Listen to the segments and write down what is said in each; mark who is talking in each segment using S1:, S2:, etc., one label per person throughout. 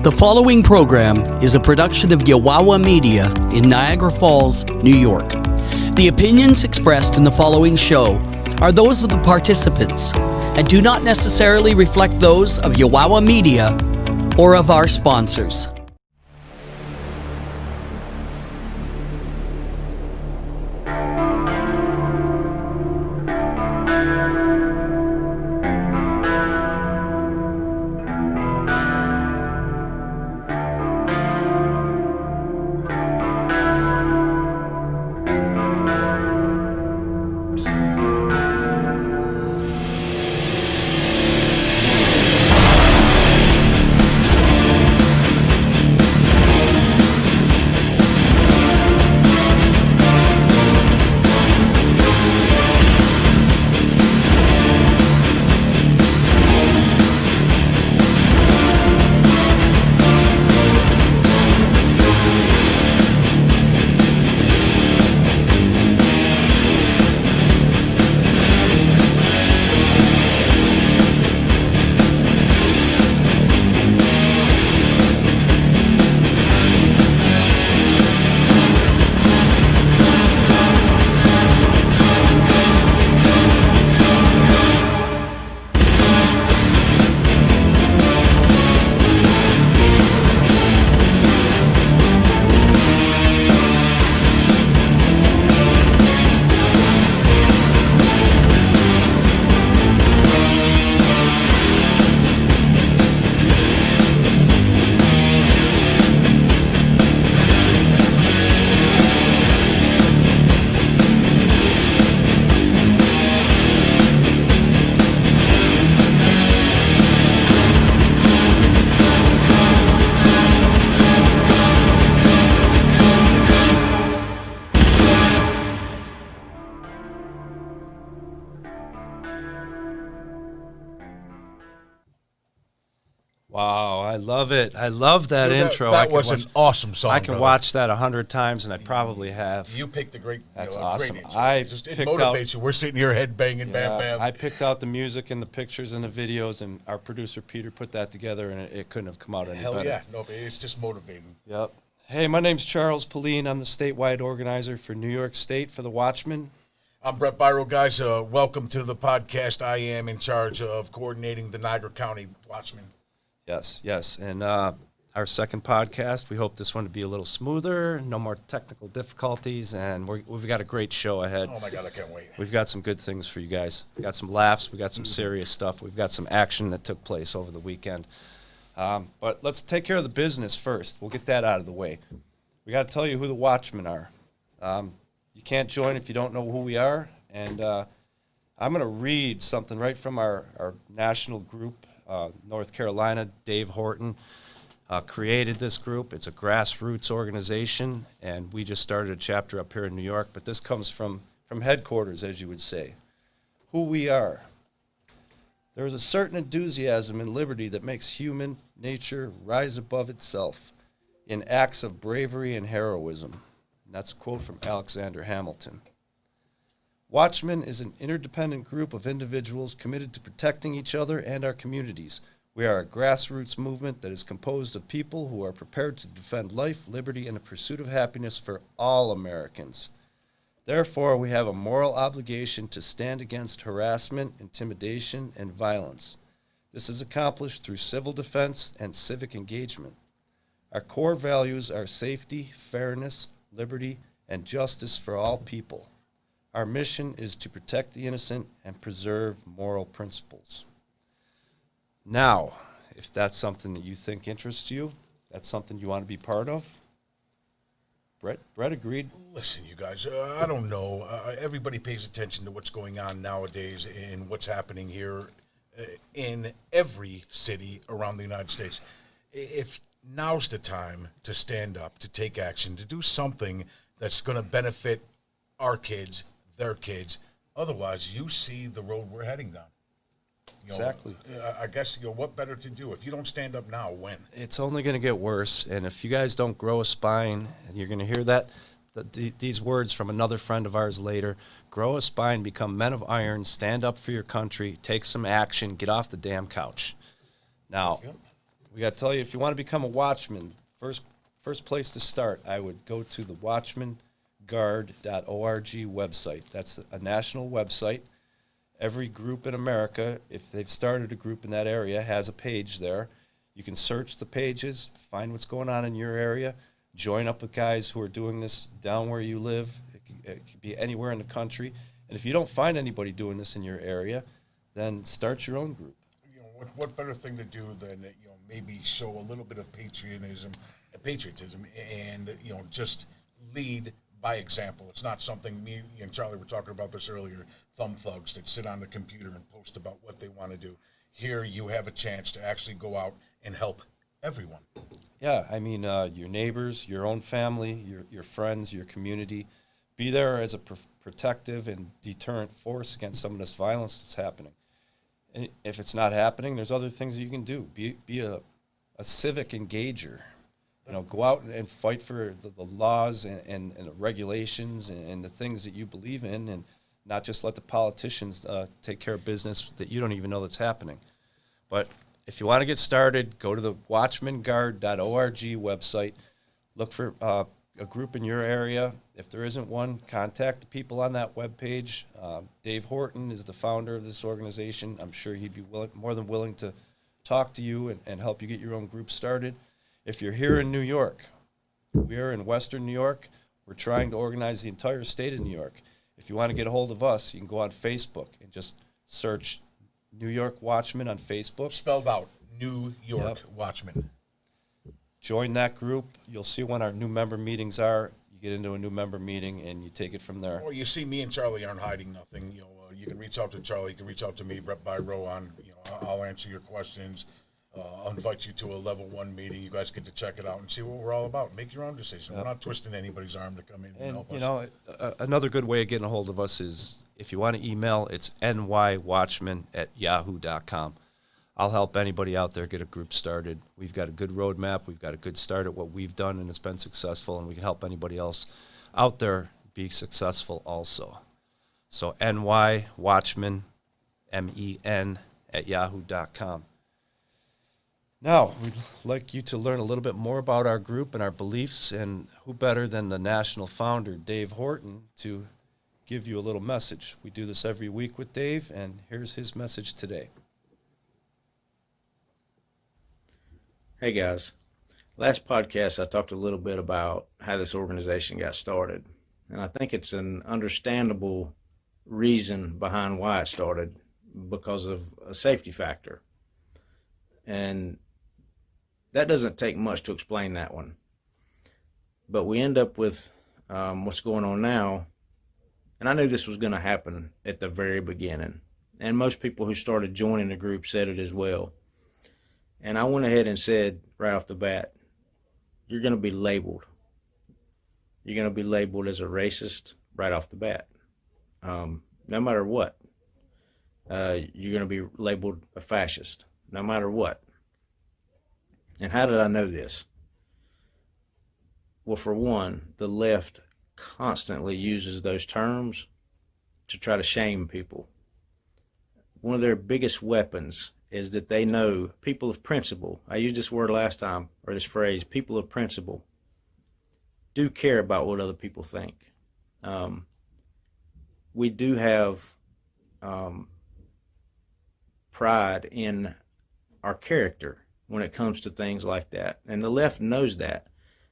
S1: The following program is a production of Yowowa Media in Niagara Falls, New York. The opinions expressed in the following show are those of the participants and do not necessarily reflect those of Yowowa Media or of our sponsors.
S2: Wow, I love it. I love that intro.
S3: That was an awesome song.
S2: I can watch that 100 times, and I probably have.
S3: You picked a great.
S2: That's
S3: great
S2: awesome.
S3: intro.
S2: I
S3: Just, it
S2: picked
S3: motivates you. We're sitting here head banging,
S2: Yeah,
S3: bam, bam.
S2: I picked out the music and the pictures and the videos, and our producer Peter put that together, and it couldn't have come out any
S3: Hell
S2: better.
S3: yeah, no, it's just motivating.
S2: Yep. Hey, my name's Charles Pauline. I'm the statewide organizer for New York State for the Watchmen.
S3: I'm Brett Byro, guys. Welcome to the podcast. I am in charge of coordinating the Niagara County Watchmen.
S2: Yes. And our second podcast, we hope this one to be a little smoother, no more technical difficulties, and we've got a great show ahead.
S3: Oh, my God, I can't wait.
S2: We've got some good things for you guys. We got some laughs. We got some serious stuff. We've got some action that took place over the weekend. But let's take care of the business first. We'll get that out of the way. We got to tell you who the Watchmen are. You can't join if you don't know who we are. And I'm going to read something right from our national group, North Carolina. Dave Horton created this group. It's a grassroots organization, and we just started a chapter up here in New York. But this comes from headquarters, as you would say. Who we are. There is a certain enthusiasm in liberty that makes human nature rise above itself in acts of bravery and heroism. And that's a quote from Alexander Hamilton. Watchmen is an interdependent group of individuals committed to protecting each other and our communities. We are a grassroots movement that is composed of people who are prepared to defend life, liberty, and the pursuit of happiness for all Americans. Therefore, we have a moral obligation to stand against harassment, intimidation, and violence. This is accomplished through civil defense and civic engagement. Our core values are safety, fairness, liberty, and justice for all people. Our mission is to protect the innocent and preserve moral principles. Now, if that's something that you think interests you, that's something you want to be part of, Brett agreed.
S3: Listen, you guys, I don't know. Everybody pays attention to what's going on nowadays and what's happening here in every city around the United States. If now's the time to stand up, to take action, to do something that's going to benefit our kids, their kids. Otherwise, you see the road we're heading down.
S2: Exactly.
S3: I guess, what better to do? If you don't stand up now, when?
S2: It's only going to get worse, and if you guys don't grow a spine, and you're going to hear these words from another friend of ours later, grow a spine, become men of iron, stand up for your country, take some action, get off the damn couch. Now, We got to tell you, if you want to become a Watchman, first place to start, I would go to the watchmanguard.org website. That's a national website. Every group in America, if they've started a group in that area, has a page there. You can search the pages, find what's going on in your area, join up with guys who are doing this down where you live. It could be anywhere in the country. And if you don't find anybody doing this in your area, then start your own group.
S3: You know, what better thing to do than, you know, maybe show a little bit of patriotism, and, you know, just lead by example. It's not something me and Charlie were talking about this earlier, thumb thugs that sit on the computer and post about what they want to do. Here you have a chance to actually go out and help everyone.
S2: Yeah, I mean, your neighbors, your own family, your friends, your community. Be there as a protective and deterrent force against some of this violence that's happening. And if it's not happening, there's other things you can do. Be a civic engager. You know, go out and fight for the laws and the regulations and the things that you believe in, and not just let the politicians take care of business that you don't even know that's happening. But if you want to get started, go to the watchmanguard.org website. Look for a group in your area. If there isn't one, contact the people on that webpage. Dave Horton is the founder of this organization. I'm sure he'd be more than willing to talk to you and help you get your own group started. If you're here in New York, we are in Western New York. We're trying to organize the entire state of New York. If you want to get a hold of us, you can go on Facebook and just search New York Watchmen on Facebook.
S3: Spelled out, New York Watchmen.
S2: Join that group. You'll see when our new member meetings are. You get into a new member meeting and you take it from there.
S3: Well, you see, me and Charlie aren't hiding nothing. You know, you can reach out to Charlie. You can reach out to me by Rowan. You know, I'll answer your questions. I'll invite you to a level 1 meeting. You guys get to check it out and see what we're all about. Make your own decision. We're not twisting anybody's arm to come in and help us.
S2: You know, another good way of getting a hold of us is if you want to email, it's nywatchman@yahoo.com. I'll help anybody out there get a group started. We've got a good roadmap. We've got a good start at what we've done, and it's been successful, and we can help anybody else out there be successful also. So nywatchman, MEN, @yahoo.com. Now, we'd like you to learn a little bit more about our group and our beliefs, and who better than the national founder, Dave Horton, to give you a little message. We do this every week with Dave, and here's his message today.
S4: Hey guys, last podcast I talked a little bit about how this organization got started, and I think it's an understandable reason behind why it started, because of a safety factor. And that doesn't take much to explain that one. But we end up with what's going on now, and I knew this was going to happen at the very beginning. And most people who started joining the group said it as well. And I went ahead and said right off the bat, you're going to be labeled. You're going to be labeled as a racist right off the bat. No matter what. You're going to be labeled a fascist, no matter what. And how did I know this? Well, for one, the left constantly uses those terms to try to shame people. One of their biggest weapons is that they know people of principle. I used this word last time, or this phrase, people of principle, do care about what other people think. We do have pride in our character when it comes to things like that. And the left knows that.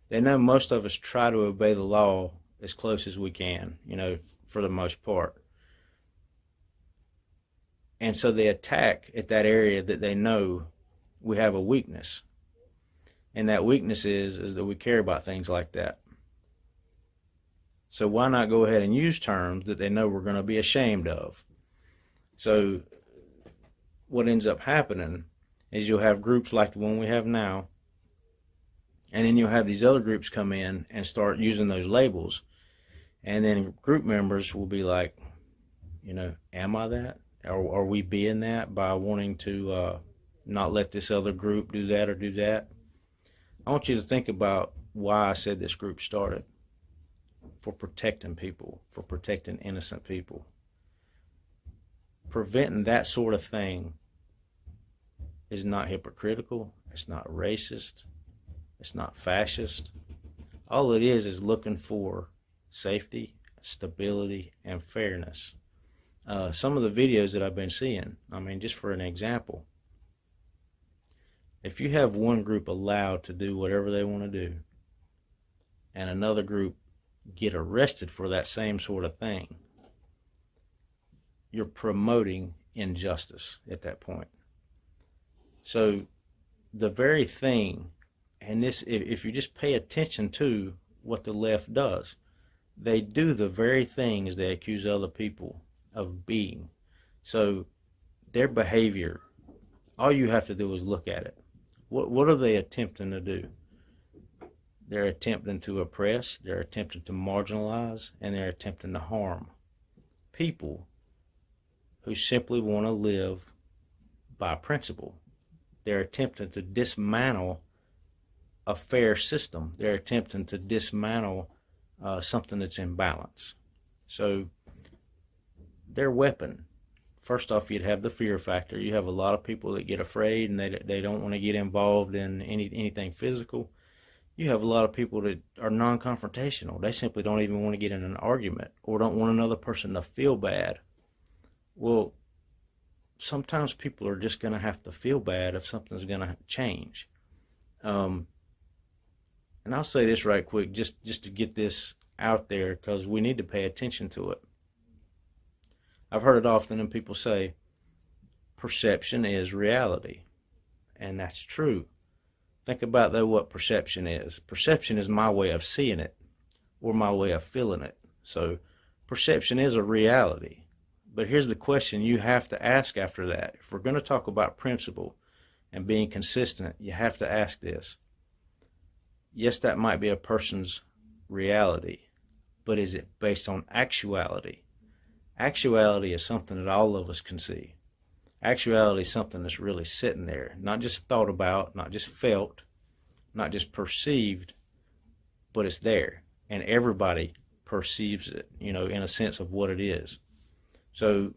S4: They know most of us try to obey the law as close as we can, you know, for the most part. And so they attack at that area that they know we have a weakness. And that weakness is that we care about things like that. So why not go ahead and use terms that they know we're going to be ashamed of? So what ends up happening is you'll have groups like the one we have now, and then you'll have these other groups come in and start using those labels, and then group members will be like, you know, am I that? Or are we being that by wanting to not let this other group do that or do that? I want you to think about why I said this group started. For protecting people, for protecting innocent people. Preventing that sort of thing is not hypocritical, It's not racist. It's not fascist. All it is looking for safety, stability, and fairness. Some of the videos that I've been seeing, I mean, just for an example, if you have one group allowed to do whatever they want to do, and another group get arrested for that same sort of thing, you're promoting injustice at that point. So the very thing, and this, if you just pay attention to what the left does, they do the very things they accuse other people of being. So their behavior, all you have to do is look at it. What are they attempting to do? They're attempting to oppress, they're attempting to marginalize, and they're attempting to harm people who simply want to live by principle. They're attempting to dismantle a fair system. They're attempting to dismantle something that's in balance. So their weapon, first off, you'd have the fear factor. You have a lot of people that get afraid and they don't want to get involved in anything physical. You have a lot of people that are non-confrontational. They simply don't even want to get in an argument or don't want another person to feel bad. Well, sometimes people are just going to have to feel bad if something's going to change. And I'll say this right quick, just to get this out there, because we need to pay attention to it. I've heard it often, and people say, perception is reality. And that's true. Think about, though, what perception is. Perception is my way of seeing it, or my way of feeling it. So perception is a reality. But here's the question you have to ask after that. If we're going to talk about principle and being consistent, you have to ask this. Yes, that might be a person's reality, but is it based on actuality? Actuality is something that all of us can see. Actuality is something that's really sitting there, not just thought about, not just felt, not just perceived, but it's there. And everybody perceives it, in a sense of what it is. So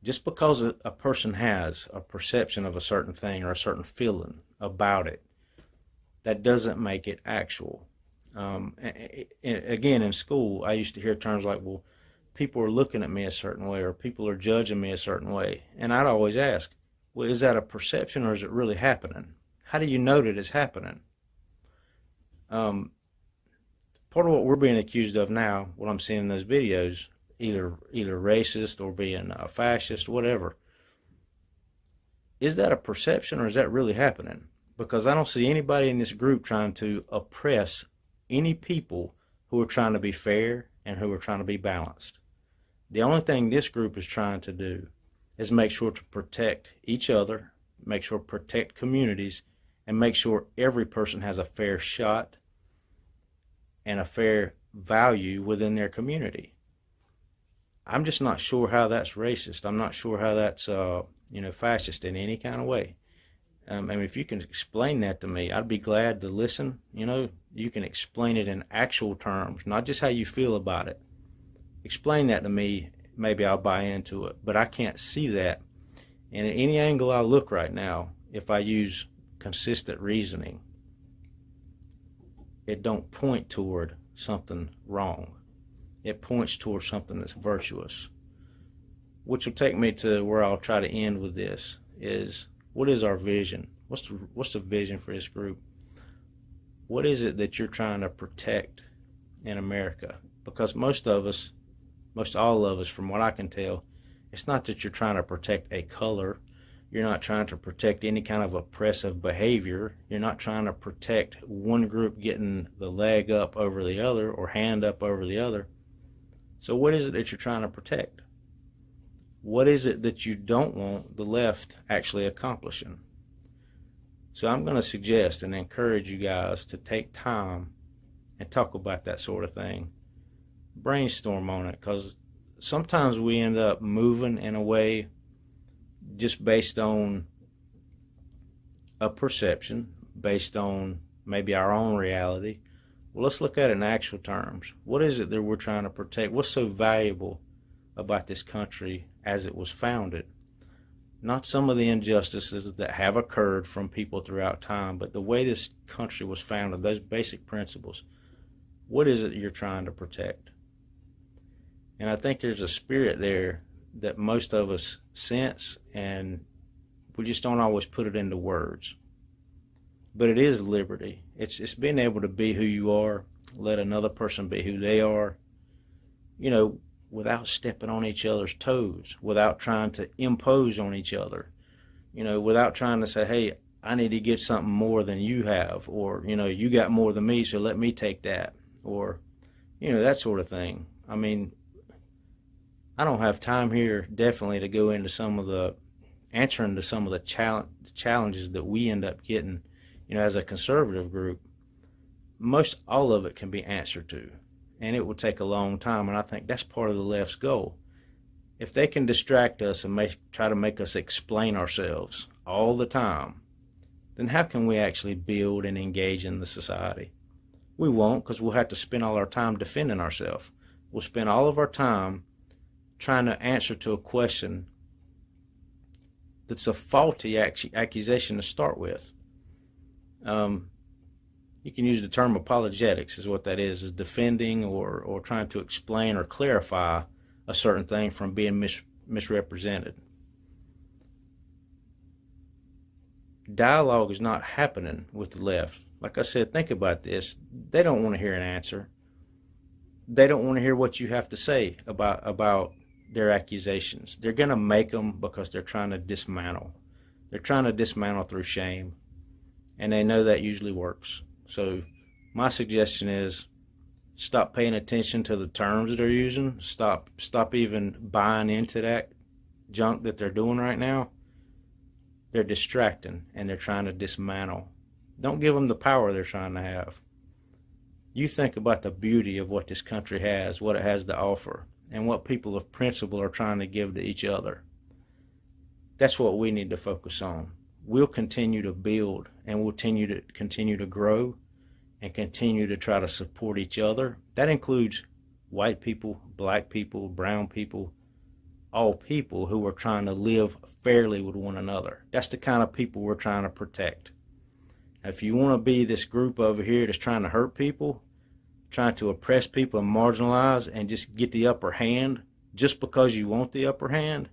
S4: just because a person has a perception of a certain thing or a certain feeling about it, that doesn't make it actual. Again, in school, I used to hear terms like, well, people are looking at me a certain way or people are judging me a certain way. And I'd always ask, well, is that a perception or is it really happening? How do you know that it's happening? Part of what we're being accused of now, what I'm seeing in those videos, either racist or being a fascist, whatever, is that a perception or is that really happening? Because I don't see anybody in this group trying to oppress any people who are trying to be fair and who are trying to be balanced. The only thing this group is trying to do is make sure to protect each other, make sure to protect communities, and make sure every person has a fair shot and a fair value within their community. I'm just not sure how that's racist. I'm not sure how that's fascist in any kind of way. If you can explain that to me, I'd be glad to listen. You can explain it in actual terms, not just how you feel about it. Explain that to me, maybe I'll buy into it. But I can't see that. And at any angle I look right now, if I use consistent reasoning, it don't point toward something wrong. It points toward something that's virtuous. Which will take me to where I'll try to end with this, is what is our vision? What's the vision for this group? What is it that you're trying to protect in America? Because most all of us, from what I can tell, it's not that you're trying to protect a color. You're not trying to protect any kind of oppressive behavior. You're not trying to protect one group getting the leg up over the other or hand up over the other. So what is it that you're trying to protect? What is it that you don't want the left actually accomplishing? So I'm going to suggest and encourage you guys to take time and talk about that sort of thing. Brainstorm on it, because sometimes we end up moving in a way just based on a perception, based on maybe our own reality. Well, let's look at it in actual terms. What is it that we're trying to protect? What's so valuable about this country as it was founded? not some of the injustices that have occurred from people throughout time, but the way this country was founded, those basic principles. What is it you're trying to protect? And I think there's a spirit there that most of us sense, and we just don't always put it into words. But it is liberty. It's being able to be who you are, let another person be who they are, without stepping on each other's toes, without trying to impose on each other, without trying to say, hey, I need to get something more than you have, or, you got more than me, so let me take that, or, that sort of thing. I mean, I don't have time here definitely to go into answering to some of the challenges that we end up getting, as a conservative group. Most all of it can be answered to, and it will take a long time, and I think that's part of the left's goal. If they can distract us and try to make us explain ourselves all the time, then how can we actually build and engage in the society? We won't, because we'll have to spend all our time defending ourselves. We'll spend all of our time trying to answer to a question that's a faulty accusation to start with. You can use the term apologetics is what that is defending or trying to explain or clarify a certain thing from being misrepresented. Dialogue is not happening with the left. Like I said, think about this. They don't want to hear an answer. They don't want to hear what you have to say about their accusations. They're going to make them because they're trying to dismantle. They're trying to dismantle through shame, and they know that usually works. So my suggestion is stop paying attention to the terms that they're using. Stop even buying into that junk that they're doing right now. They're distracting, and they're trying to dismantle. Don't give them the power they're trying to have. You think about the beauty of what this country has, what it has to offer, and what people of principle are trying to give to each other. That's what we need to focus on. We'll continue to build, and we'll continue to grow and continue to try to support each other. That includes white people, black people, brown people, all people who are trying to live fairly with one another. That's the kind of people we're trying to protect. If you want to be this group over here that's trying to hurt people, trying to oppress people and marginalize and just get the upper hand just because you want the upper hand,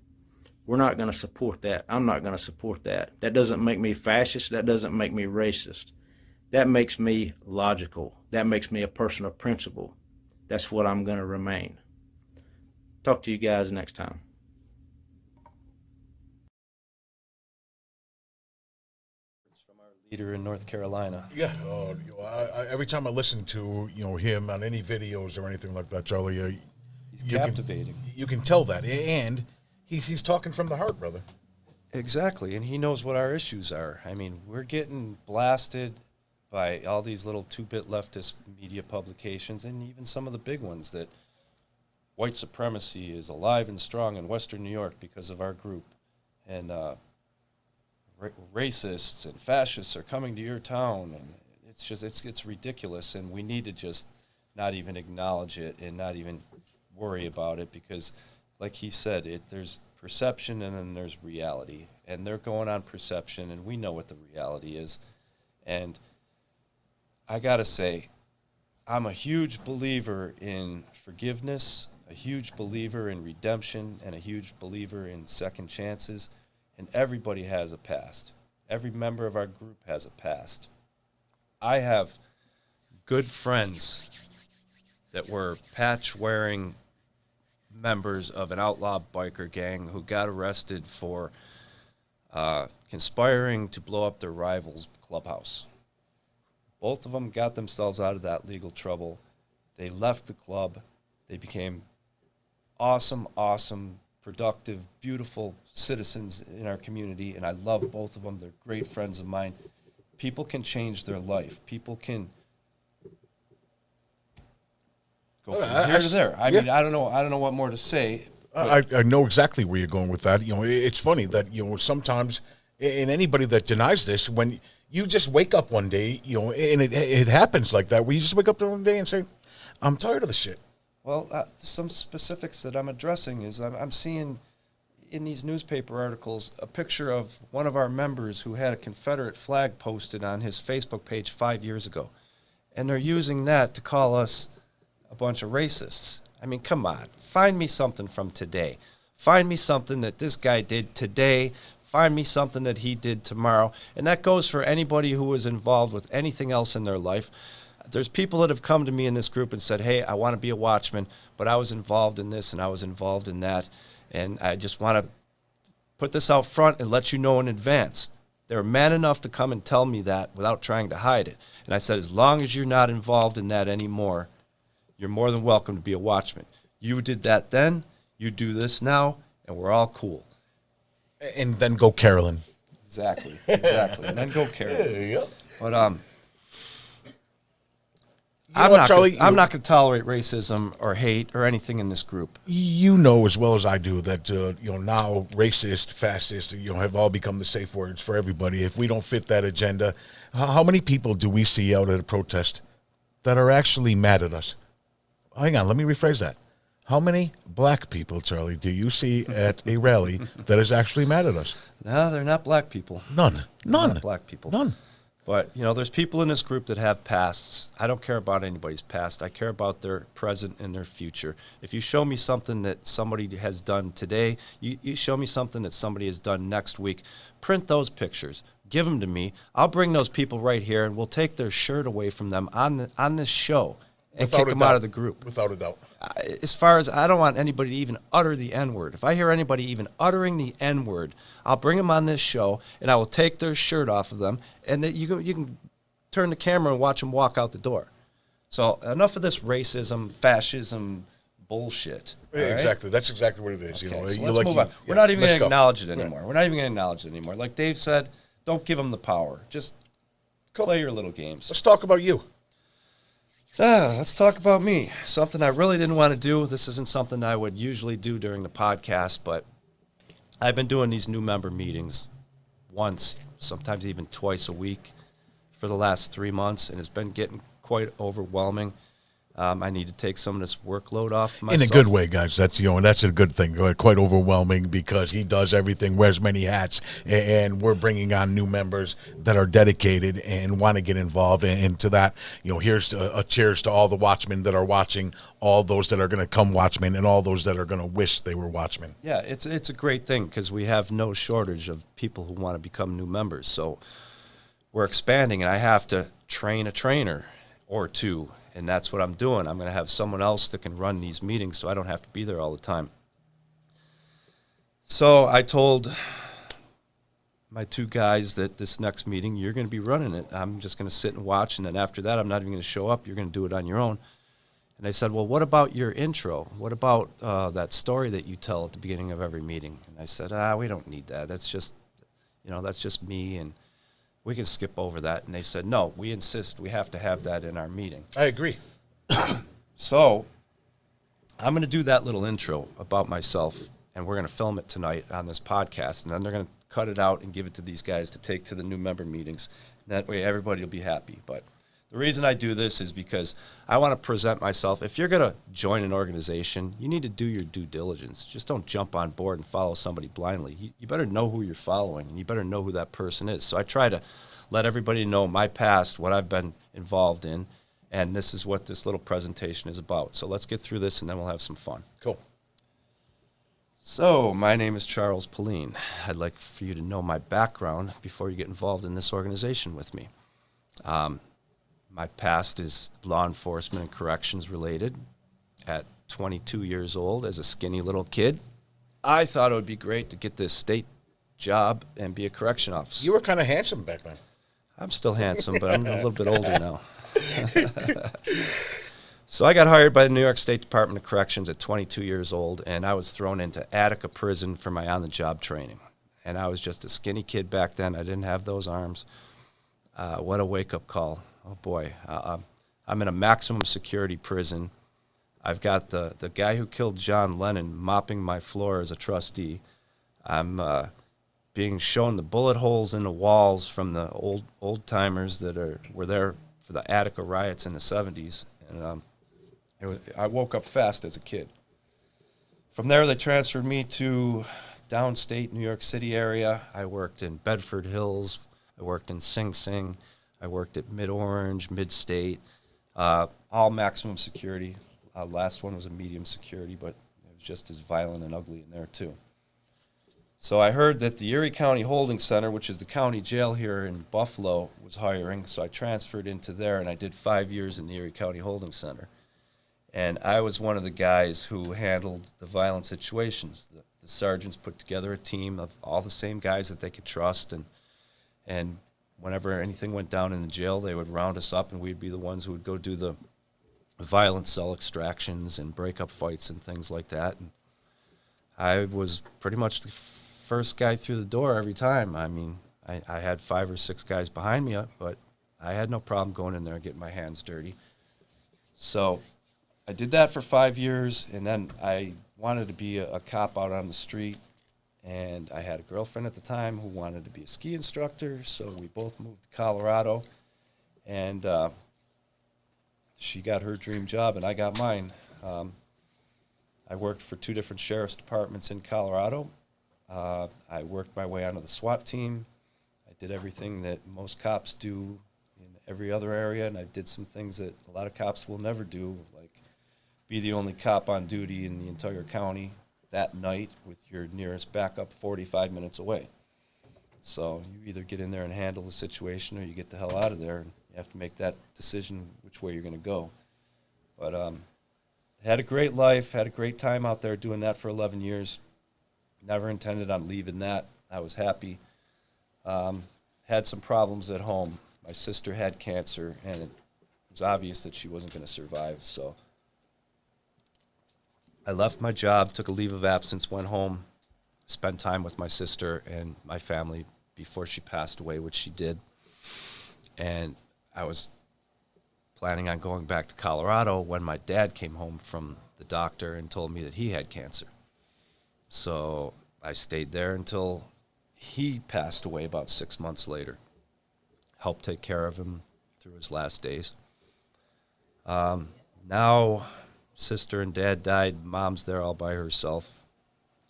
S4: we're not going to support that. I'm not going to support that. That doesn't make me fascist. That doesn't make me racist. That makes me logical. That makes me a person of principle. That's what I'm going to remain. Talk to you guys next time.
S2: Leader in North Carolina.
S3: Yeah, every time I listen to him on any videos or anything like that, Charlie,
S2: he's captivating.
S3: You can tell that, and he's talking from the heart, brother.
S2: Exactly, and he knows what our issues are. I mean, we're getting blasted by all these little two-bit leftist media publications, and even some of the big ones, that white supremacy is alive and strong in Western New York because of our group, and racists and fascists are coming to your town, and it's ridiculous, and we need to just not even acknowledge it and not even worry about it, because like he said, there's perception and then there's reality, and they're going on perception, and we know what the reality is. And I gotta say, I'm a huge believer in forgiveness, a huge believer in redemption, and a huge believer in second chances. And everybody has a past. Every member of our group has a past. I have good friends that were patch-wearing members of an outlaw biker gang who got arrested for conspiring to blow up their rival's clubhouse. Both of them got themselves out of that legal trouble. They left the club. They became awesome, productive, beautiful citizens in our community, and I love both of them. They're great friends of mine. People can change their life. People can go from here to there. I mean, I don't know what more to say.
S3: I know exactly where you're going with that. It's funny that sometimes, in anybody that denies this, when you just wake up one day, and it happens like that, where you just wake up one day and say, "I'm tired of the shit."
S2: Well, some specifics that I'm addressing is I'm seeing, in these newspaper articles a picture of one of our members who had a Confederate flag posted on his Facebook page 5 years ago. And they're using that to call us a bunch of racists. I mean, come on. Find me something from today. Find me something that this guy did today. Find me something that he did tomorrow. And that goes for anybody who was involved with anything else in their life. There's people that have come to me in this group and said, hey, I want to be a Watchman, but I was involved in this and I was involved in that. And I just want to put this out front and let you know in advance. They're man enough to come and tell me that without trying to hide it. And I said, as long as you're not involved in that anymore, you're more than welcome to be a Watchman. You did that then, you do this now, and we're all cool.
S3: And then go Carolyn.
S2: Exactly. And then go Carolyn.
S3: Yeah.
S2: But
S3: You know what, Charlie?
S2: I'm not going to tolerate racism or hate or anything in this group.
S3: You know as well as I do that now racist, fascist, have all become the safe words for everybody. If we don't fit that agenda, how many people do we see out at a protest that are actually mad at us? Hang on, let me rephrase that. How many black people, Charlie, do you see at a rally that is actually mad at us?
S2: No, they're not black people.
S3: None.
S2: Not black people.
S3: None.
S2: But, there's people in this group that have pasts. I don't care about anybody's past. I care about their present and their future. If you show me something that somebody has done today, you show me something that somebody has done next week, print those pictures. Give them to me. I'll bring those people right here, and we'll take their shirt away from them on this show and kick them out of the group.
S3: Without a doubt.
S2: As far as I don't want anybody to even utter the N-word. If I hear anybody even uttering the N-word, I'll bring them on this show, and I will take their shirt off of them, and you can turn the camera and watch them walk out the door. So enough of this racism, fascism bullshit.
S3: Yeah, exactly. That's exactly what it is.
S2: Okay, so let's move on. We're not even going to acknowledge it anymore.
S3: Right.
S2: We're not even going to acknowledge it anymore. Like Dave said, don't give them the power. Just play your little games.
S3: Let's talk about you.
S2: Let's talk about me. Something I really didn't want to do. This isn't something I would usually do during the podcast, but I've been doing these new member meetings once, sometimes even twice a week for the last 3 months, and it's been getting quite overwhelming. I need to take some of this workload off myself.
S3: In a good way, guys. That's and that's a good thing. Quite overwhelming because he does everything, wears many hats, and we're bringing on new members that are dedicated and want to get involved. And to that, here's a cheers to all the Watchmen that are watching, all those that are going to come Watchmen, and all those that are going to wish they were Watchmen.
S2: Yeah, it's a great thing because we have no shortage of people who want to become new members. So we're expanding, and I have to train a trainer or two. And that's what I'm doing. I'm going to have someone else that can run these meetings so I don't have to be there all the time. So I told my two guys that this next meeting, you're going to be running it. I'm just going to sit and watch, and then after that, I'm not even going to show up. You're going to do it on your own. And they said, well, what about your intro? What about that story that you tell at the beginning of every meeting? And I said, we don't need that. That's just me, and we can skip over that. And they said, no, we insist we have to have that in our meeting.
S3: I agree.
S2: So I'm going to do that little intro about myself, and we're going to film it tonight on this podcast, and then they're going to cut it out and give it to these guys to take to the new member meetings. And that way everybody will be happy. But the reason I do this is because I want to present myself. If you're going to join an organization, you need to do your due diligence. Just don't jump on board and follow somebody blindly. You better know who you're following, and you better know who that person is. So I try to let everybody know my past, what I've been involved in, and this is what this little presentation is about. So let's get through this, and then we'll have some fun.
S3: Cool.
S2: So my name is Charles Pauline. I'd like for you to know my background before you get involved in this organization with me. My past is law enforcement and corrections related. At 22 years old, as a skinny little kid, I thought it would be great to get this state job and be a correction officer.
S3: You were kind of handsome back then.
S2: I'm still handsome, but I'm a little bit older now. So I got hired by the New York State Department of Corrections at 22 years old, and I was thrown into Attica Prison for my on-the-job training. And I was just a skinny kid back then. I didn't have those arms. What a wake-up call. Oh, boy. I'm in a maximum security prison. I've got the guy who killed John Lennon mopping my floor as a trustee. I'm being shown the bullet holes in the walls from the old-timers that were there for the Attica riots in the 70s. And I woke up fast as a kid. From there, they transferred me to downstate New York City area. I worked in Bedford Hills. I worked in Sing Sing. I worked at Mid-Orange, Mid-State, all maximum security. Last one was a medium security, but it was just as violent and ugly in there too. So I heard that the Erie County Holding Center, which is the county jail here in Buffalo, was hiring. So I transferred into there, and I did 5 years in the Erie County Holding Center. And I was one of the guys who handled the violent situations. The sergeants put together a team of all the same guys that they could trust, and whenever anything went down in the jail, they would round us up, and we'd be the ones who would go do the violent cell extractions and break up fights and things like that. And I was pretty much the first guy through the door every time. I mean, I had 5 or 6 guys behind me, but I had no problem going in there and getting my hands dirty. So I did that for 5 years, and then I wanted to be a cop out on the street. And I had a girlfriend at the time who wanted to be a ski instructor, so we both moved to Colorado. And she got her dream job, and I got mine. I worked for 2 different sheriff's departments in Colorado. I worked my way onto the SWAT team. I did everything that most cops do in every other area, and I did some things that a lot of cops will never do, like be the only cop on duty in the entire county that night with your nearest backup 45 minutes away. So you either get in there and handle the situation, or you get the hell out of there, and you have to make that decision which way you're going to go. But had a great life, had a great time out there doing that for 11 years. Never intended on leaving that. I was happy. Had some problems at home. My sister had cancer, and it was obvious that she wasn't going to survive. So I left my job, took a leave of absence, went home, spent time with my sister and my family before she passed away, which she did. And I was planning on going back to Colorado when my dad came home from the doctor and told me that he had cancer. So I stayed there until he passed away about 6 months later. Helped take care of him through his last days. Now, sister and dad died. Mom's there all by herself.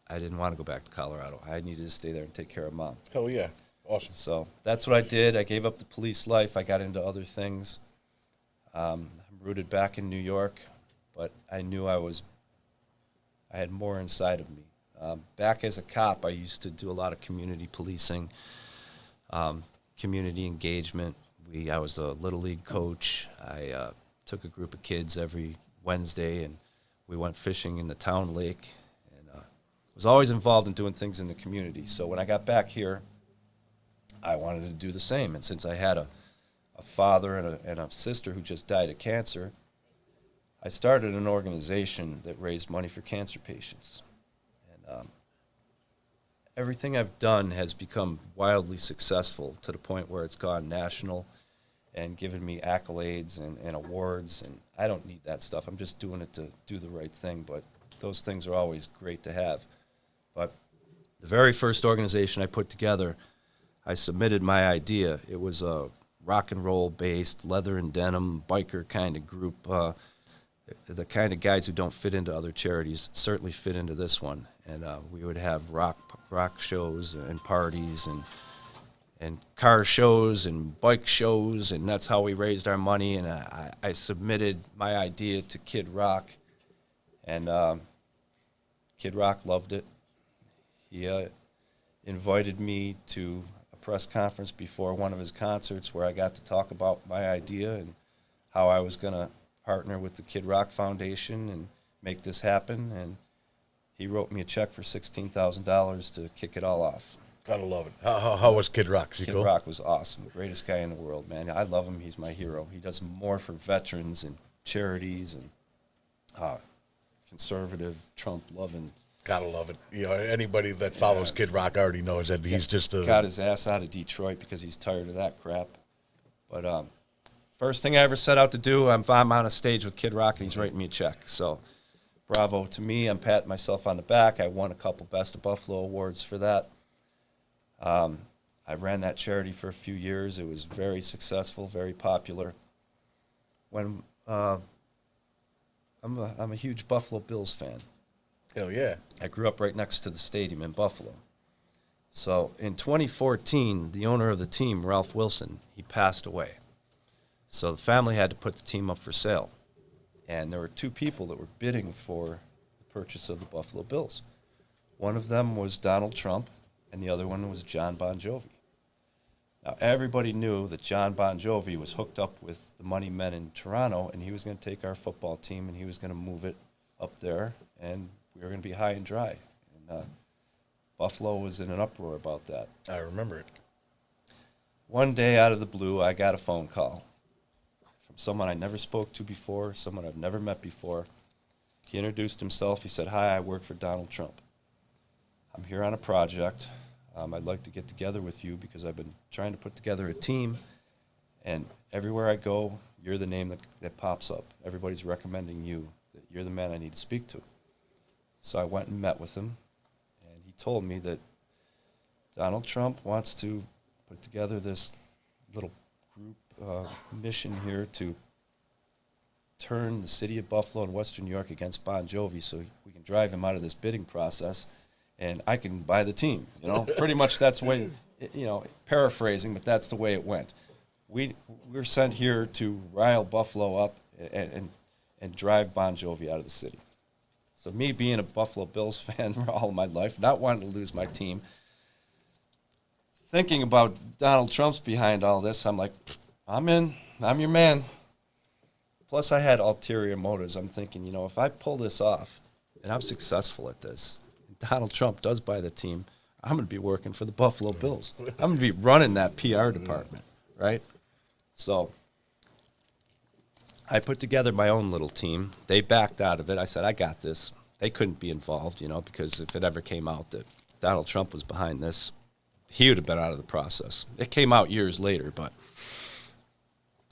S2: I didn't want to go back to Colorado. I needed to stay there and take care of Mom.
S3: Hell yeah. Awesome.
S2: So that's what I did. I gave up the police life. I got into other things. I'm rooted back in New York, but I knew I had more inside of me. Back as a cop, I used to do a lot of community policing, community engagement. I was a Little League coach. I took a group of kids every Wednesday, and we went fishing in the town lake, and was always involved in doing things in the community. So when I got back here, I wanted to do the same. And since I had a father and a sister who just died of cancer, I started an organization that raised money for cancer patients. And everything I've done has become wildly successful to the point where it's gone national and given me accolades and awards. And I don't need that stuff. I'm just doing it to do the right thing. But those things are always great to have. But the very first organization I put together, I submitted my idea. It was a rock and roll based leather and denim biker kind of group. The kind of guys who don't fit into other charities certainly fit into this one. And we would have rock shows and parties and car shows and bike shows, and that's how we raised our money. And I submitted my idea to Kid Rock, and Kid Rock loved it. He invited me to a press conference before one of his concerts where I got to talk about my idea and how I was going to partner with the Kid Rock Foundation and make this happen. And he wrote me a check for $16,000 to kick it all off.
S3: Gotta love it. How was Kid Rock?
S2: Kid Rock was awesome. Greatest guy in the world, man. I love him. He's my hero. He does more for veterans and charities and conservative, Trump-loving.
S3: Gotta love it. You know, anybody that follows Kid Rock already knows that he's just a...
S2: Got his ass out of Detroit because he's tired of that crap. But first thing I ever set out to do, I'm on a stage with Kid Rock, and he's writing me a check. So bravo to me. I'm patting myself on the back. I won a couple Best of Buffalo awards for that. I ran that charity for a few years. It was very successful, very popular. When I'm a huge Buffalo Bills fan.
S3: Hell yeah.
S2: I grew up right next to the stadium in Buffalo. So in 2014, the owner of the team, Ralph Wilson, he passed away. So the family had to put the team up for sale. And there were two people that were bidding for the purchase of the Buffalo Bills. One of them was Donald Trump, and the other one was John Bon Jovi. Now, everybody knew that John Bon Jovi was hooked up with the money men in Toronto, and he was going to take our football team, and he was going to move it up there, and we were going to be high and dry. And Buffalo was in an uproar about that.
S3: I remember it.
S2: One day, out of the blue, I got a phone call from someone I never spoke to before, someone I've never met before. He introduced himself. He said, "Hi, I work for Donald Trump. I'm here on a project. I'd like to get together with you because I've been trying to put together a team, and everywhere I go, you're the name that pops up. Everybody's recommending you, that you're the man I need to speak to." So I went and met with him, and he told me that Donald Trump wants to put together this little group mission here to turn the city of Buffalo and Western New York against Bon Jovi so we can drive him out of this bidding process, and I can buy the team. You know, pretty much that's the way, you know, paraphrasing, but that's the way it went. We're sent here to rile Buffalo up and drive Bon Jovi out of the city. So me being a Buffalo Bills fan all my life, not wanting to lose my team, thinking about Donald Trump's behind all this, I'm like, I'm in. I'm your man. Plus, I had ulterior motives. I'm thinking, you know, if I pull this off and I'm successful at this, and Donald Trump does buy the team, I'm going to be working for the Buffalo Bills. I'm going to be running that PR department, right? So I put together my own little team. They backed out of it. I said, I got this. They couldn't be involved, you know, because if it ever came out that Donald Trump was behind this, he would have been out of the process. It came out years later, but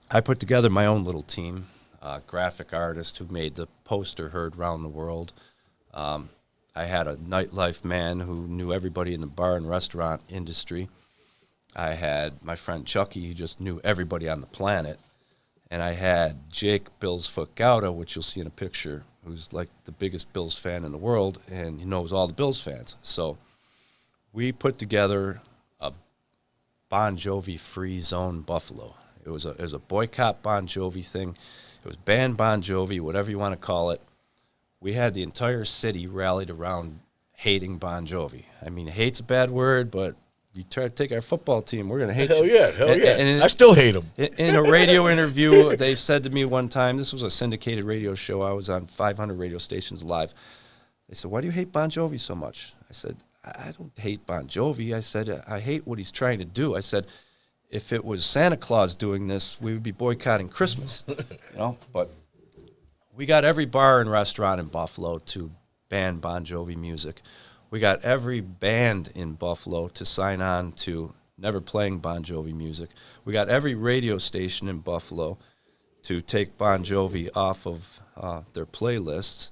S2: I put together my own little team, graphic artist who made the poster heard around the world. I had a nightlife man who knew everybody in the bar and restaurant industry. I had my friend Chucky, who just knew everybody on the planet. And I had Jake Bills Foot Gouda, which you'll see in a picture, who's like the biggest Bills fan in the world, and he knows all the Bills fans. So we put together a Bon Jovi free zone Buffalo. It was a boycott Bon Jovi thing. It was ban Bon Jovi, whatever you want to call it. We had the entire city rallied around hating Bon Jovi. I mean, hate's a bad word, but you try to take our football team, we're going to hate
S3: Hell
S2: you.
S3: yeah, hell yeah.
S2: And
S3: I still hate him.
S2: In a radio interview, they said to me one time, this was a syndicated radio show. I was on 500 radio stations live. They said, "Why do you hate Bon Jovi so much?" I said, "I don't hate Bon Jovi." I said, "I hate what he's trying to do." I said, "If it was Santa Claus doing this, we would be boycotting Christmas." You know, but we got every bar and restaurant in Buffalo to ban Bon Jovi music. We got every band in Buffalo to sign on to never playing Bon Jovi music. We got every radio station in Buffalo to take Bon Jovi off of their playlists.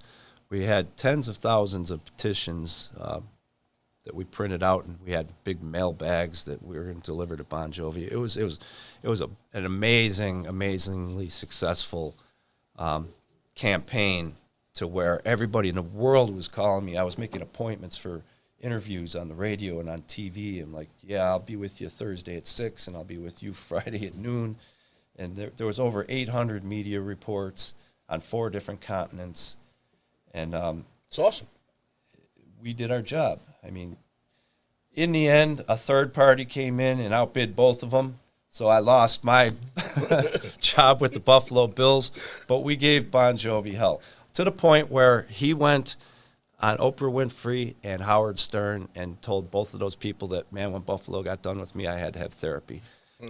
S2: We had tens of thousands of petitions that we printed out, and we had big mail bags that we were going to deliver to Bon Jovi. It was an amazingly successful campaign, to where everybody in the world was calling me. I was making appointments for interviews on the radio and on TV. I'm like, "Yeah, I'll be with you Thursday at 6, and I'll be with you Friday at noon." And there was over 800 media reports on 4 different continents. And
S3: It's awesome.
S2: we did our job. I mean, in the end, a third party came in and outbid both of them. So I lost my job with the Buffalo Bills, but we gave Bon Jovi hell, to the point where he went on Oprah Winfrey and Howard Stern and told both of those people that, "Man, when Buffalo got done with me, I had to have therapy."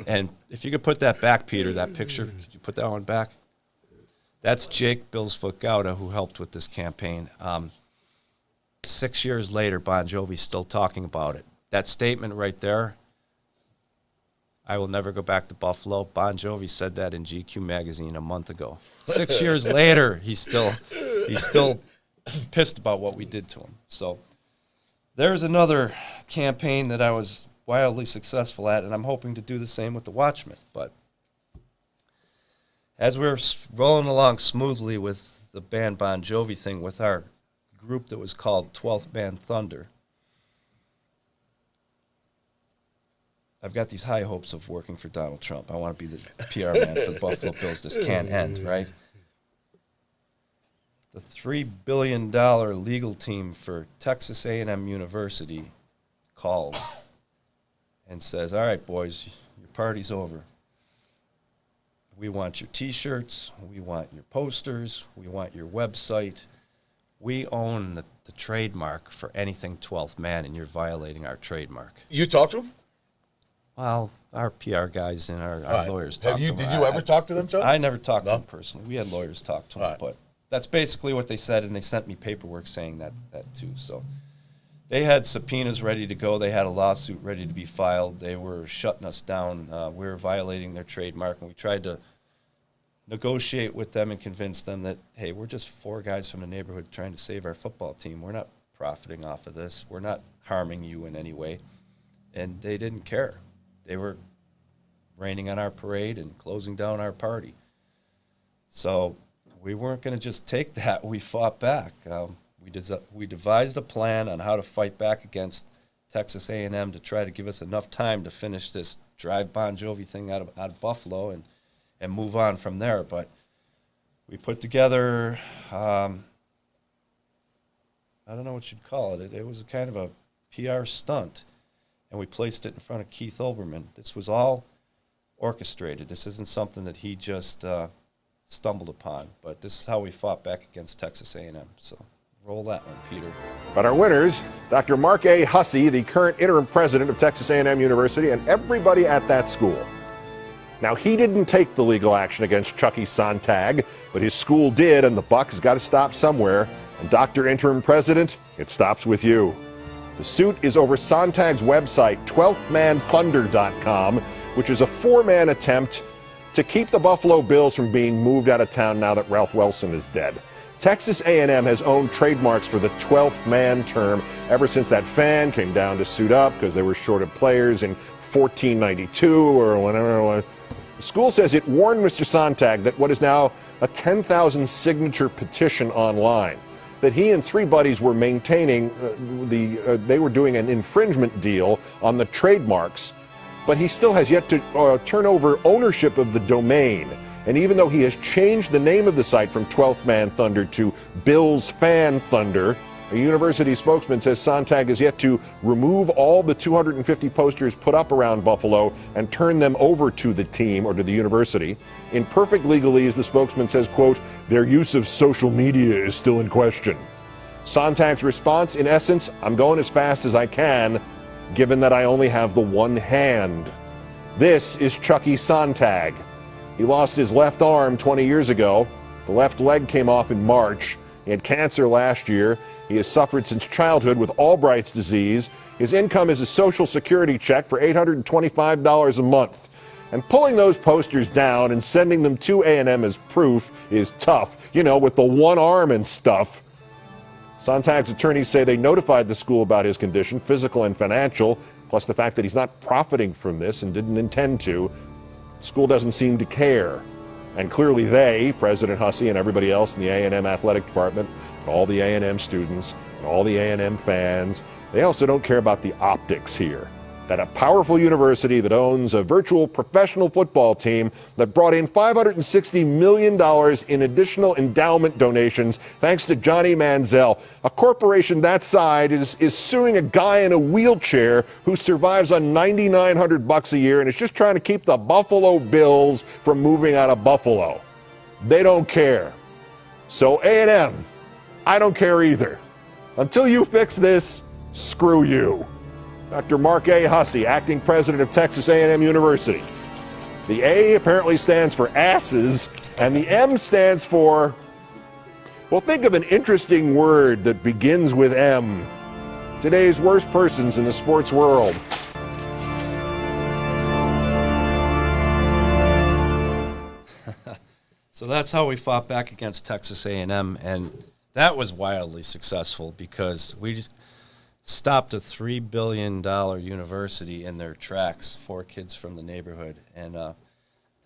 S2: And if you could put that back, Peter, that picture, could you put that one back? That's Jake Bills Foot Gouda, who helped with this campaign. 6 years later, Bon Jovi's still talking about it. That statement right there, "I will never go back to Buffalo," Bon Jovi said that in GQ magazine a month ago. 6 years later, he's still pissed about what we did to him. So there's another campaign that I was wildly successful at, and I'm hoping to do the same with the Watchmen. But as we're rolling along smoothly with the band Bon Jovi thing, with our group that was called 12th Man Thunder. I've got these high hopes of working for Donald Trump. I want to be the PR man for the Buffalo Bills. This can't end, right? The $3 billion legal team for Texas A&M University calls and says, all right, boys, your party's over. We want your T-shirts. We want your posters. We want your website. We own the trademark for anything 12th Man, and you're violating our trademark.
S3: You talked to him?
S2: Well, our PR guys and our
S3: Right.
S2: lawyers talked to them.
S3: Did you ever talk to them, John?
S2: I never talked
S3: No?
S2: to them personally. We had lawyers talk to them,
S3: Right.
S2: but that's basically what they said, and they sent me paperwork saying that too. So they had subpoenas ready to go. They had a lawsuit ready to be filed. They were shutting us down. We were violating their trademark, and we tried to negotiate with them and convince them that, hey, we're just four guys from the neighborhood trying to save our football team. We're not profiting off of this. We're not harming you in any way. And they didn't care. They were raining on our parade and closing down our party. So we weren't going to just take that. We fought back. We devised a plan on how to fight back against Texas A&M to try to give us enough time to finish this Drive Bon Jovi thing out of Buffalo and move on from there. But we put together, I don't know what you'd call it. It was a kind of a PR stunt, and we placed it in front of Keith Olbermann. This was all orchestrated. This isn't something that he just stumbled upon, but this is how we fought back against Texas A&M. So roll that one, Peter.
S5: But our winners, Dr. Mark A. Hussey, the current interim president of Texas A&M University, and everybody at that school. Now, he didn't take the legal action against Chucky Sontag, but his school did, and the buck has got to stop somewhere. And Dr. Interim President, it stops with you. The suit is over Sontag's website, 12thmanthunder.com, which is a four-man attempt to keep the Buffalo Bills from being moved out of town now that Ralph Wilson is dead. Texas A&M has owned trademarks for the 12th man term ever since that fan came down to suit up because they were short of players in 1492 or whatever. The school says it warned Mr. Sontag that what is now a 10,000 signature petition online, that he and three buddies were maintaining they were doing an infringement deal on the trademarks, but he still has yet to turn over ownership of the domain. And even though he has changed the name of the site from 12th Man Thunder to Bills Fan Thunder, a university spokesman says Sontag has yet to remove all the 250 posters put up around Buffalo and turn them over to the team or to the university. In perfect legalese, the spokesman says, quote, their use of social media is still in question. Sontag's response, in essence, I'm going as fast as I can, given that I only have the one hand. This is Chucky Sontag. He lost his left arm 20 years ago. The left leg came off in March. He had cancer last year. He has suffered since childhood with Albright's disease. His income is a Social Security check for $825 a month. And pulling those posters down and sending them to A&M as proof is tough, you know, with the one arm and stuff. Sontag's attorneys say they notified the school about his condition, physical and financial, plus the fact that he's not profiting from this and didn't intend to. The school doesn't seem to care. And clearly they, President Hussey and everybody else in the A&M athletic department, and all the A&M students, and all the A&M fans, they also don't care about the optics here. That a powerful university that owns a virtual professional football team that brought in $560 million in additional endowment donations thanks to Johnny Manziel. A corporation that size is suing a guy in a wheelchair who survives on $9,900 a year and is just trying to keep the Buffalo Bills from moving out of Buffalo. They don't care. So A&M, I don't care either. Until you fix this, screw you. Dr. Mark A. Hussey, acting president of Texas A&M University. The A apparently stands for asses, and the M stands for, well, think of an interesting word that begins with M. Today's worst persons in the sports world.
S2: So that's how we fought back against Texas A&M, and that was wildly successful because we just stopped a $3 billion university in their tracks, four kids from the neighborhood. And the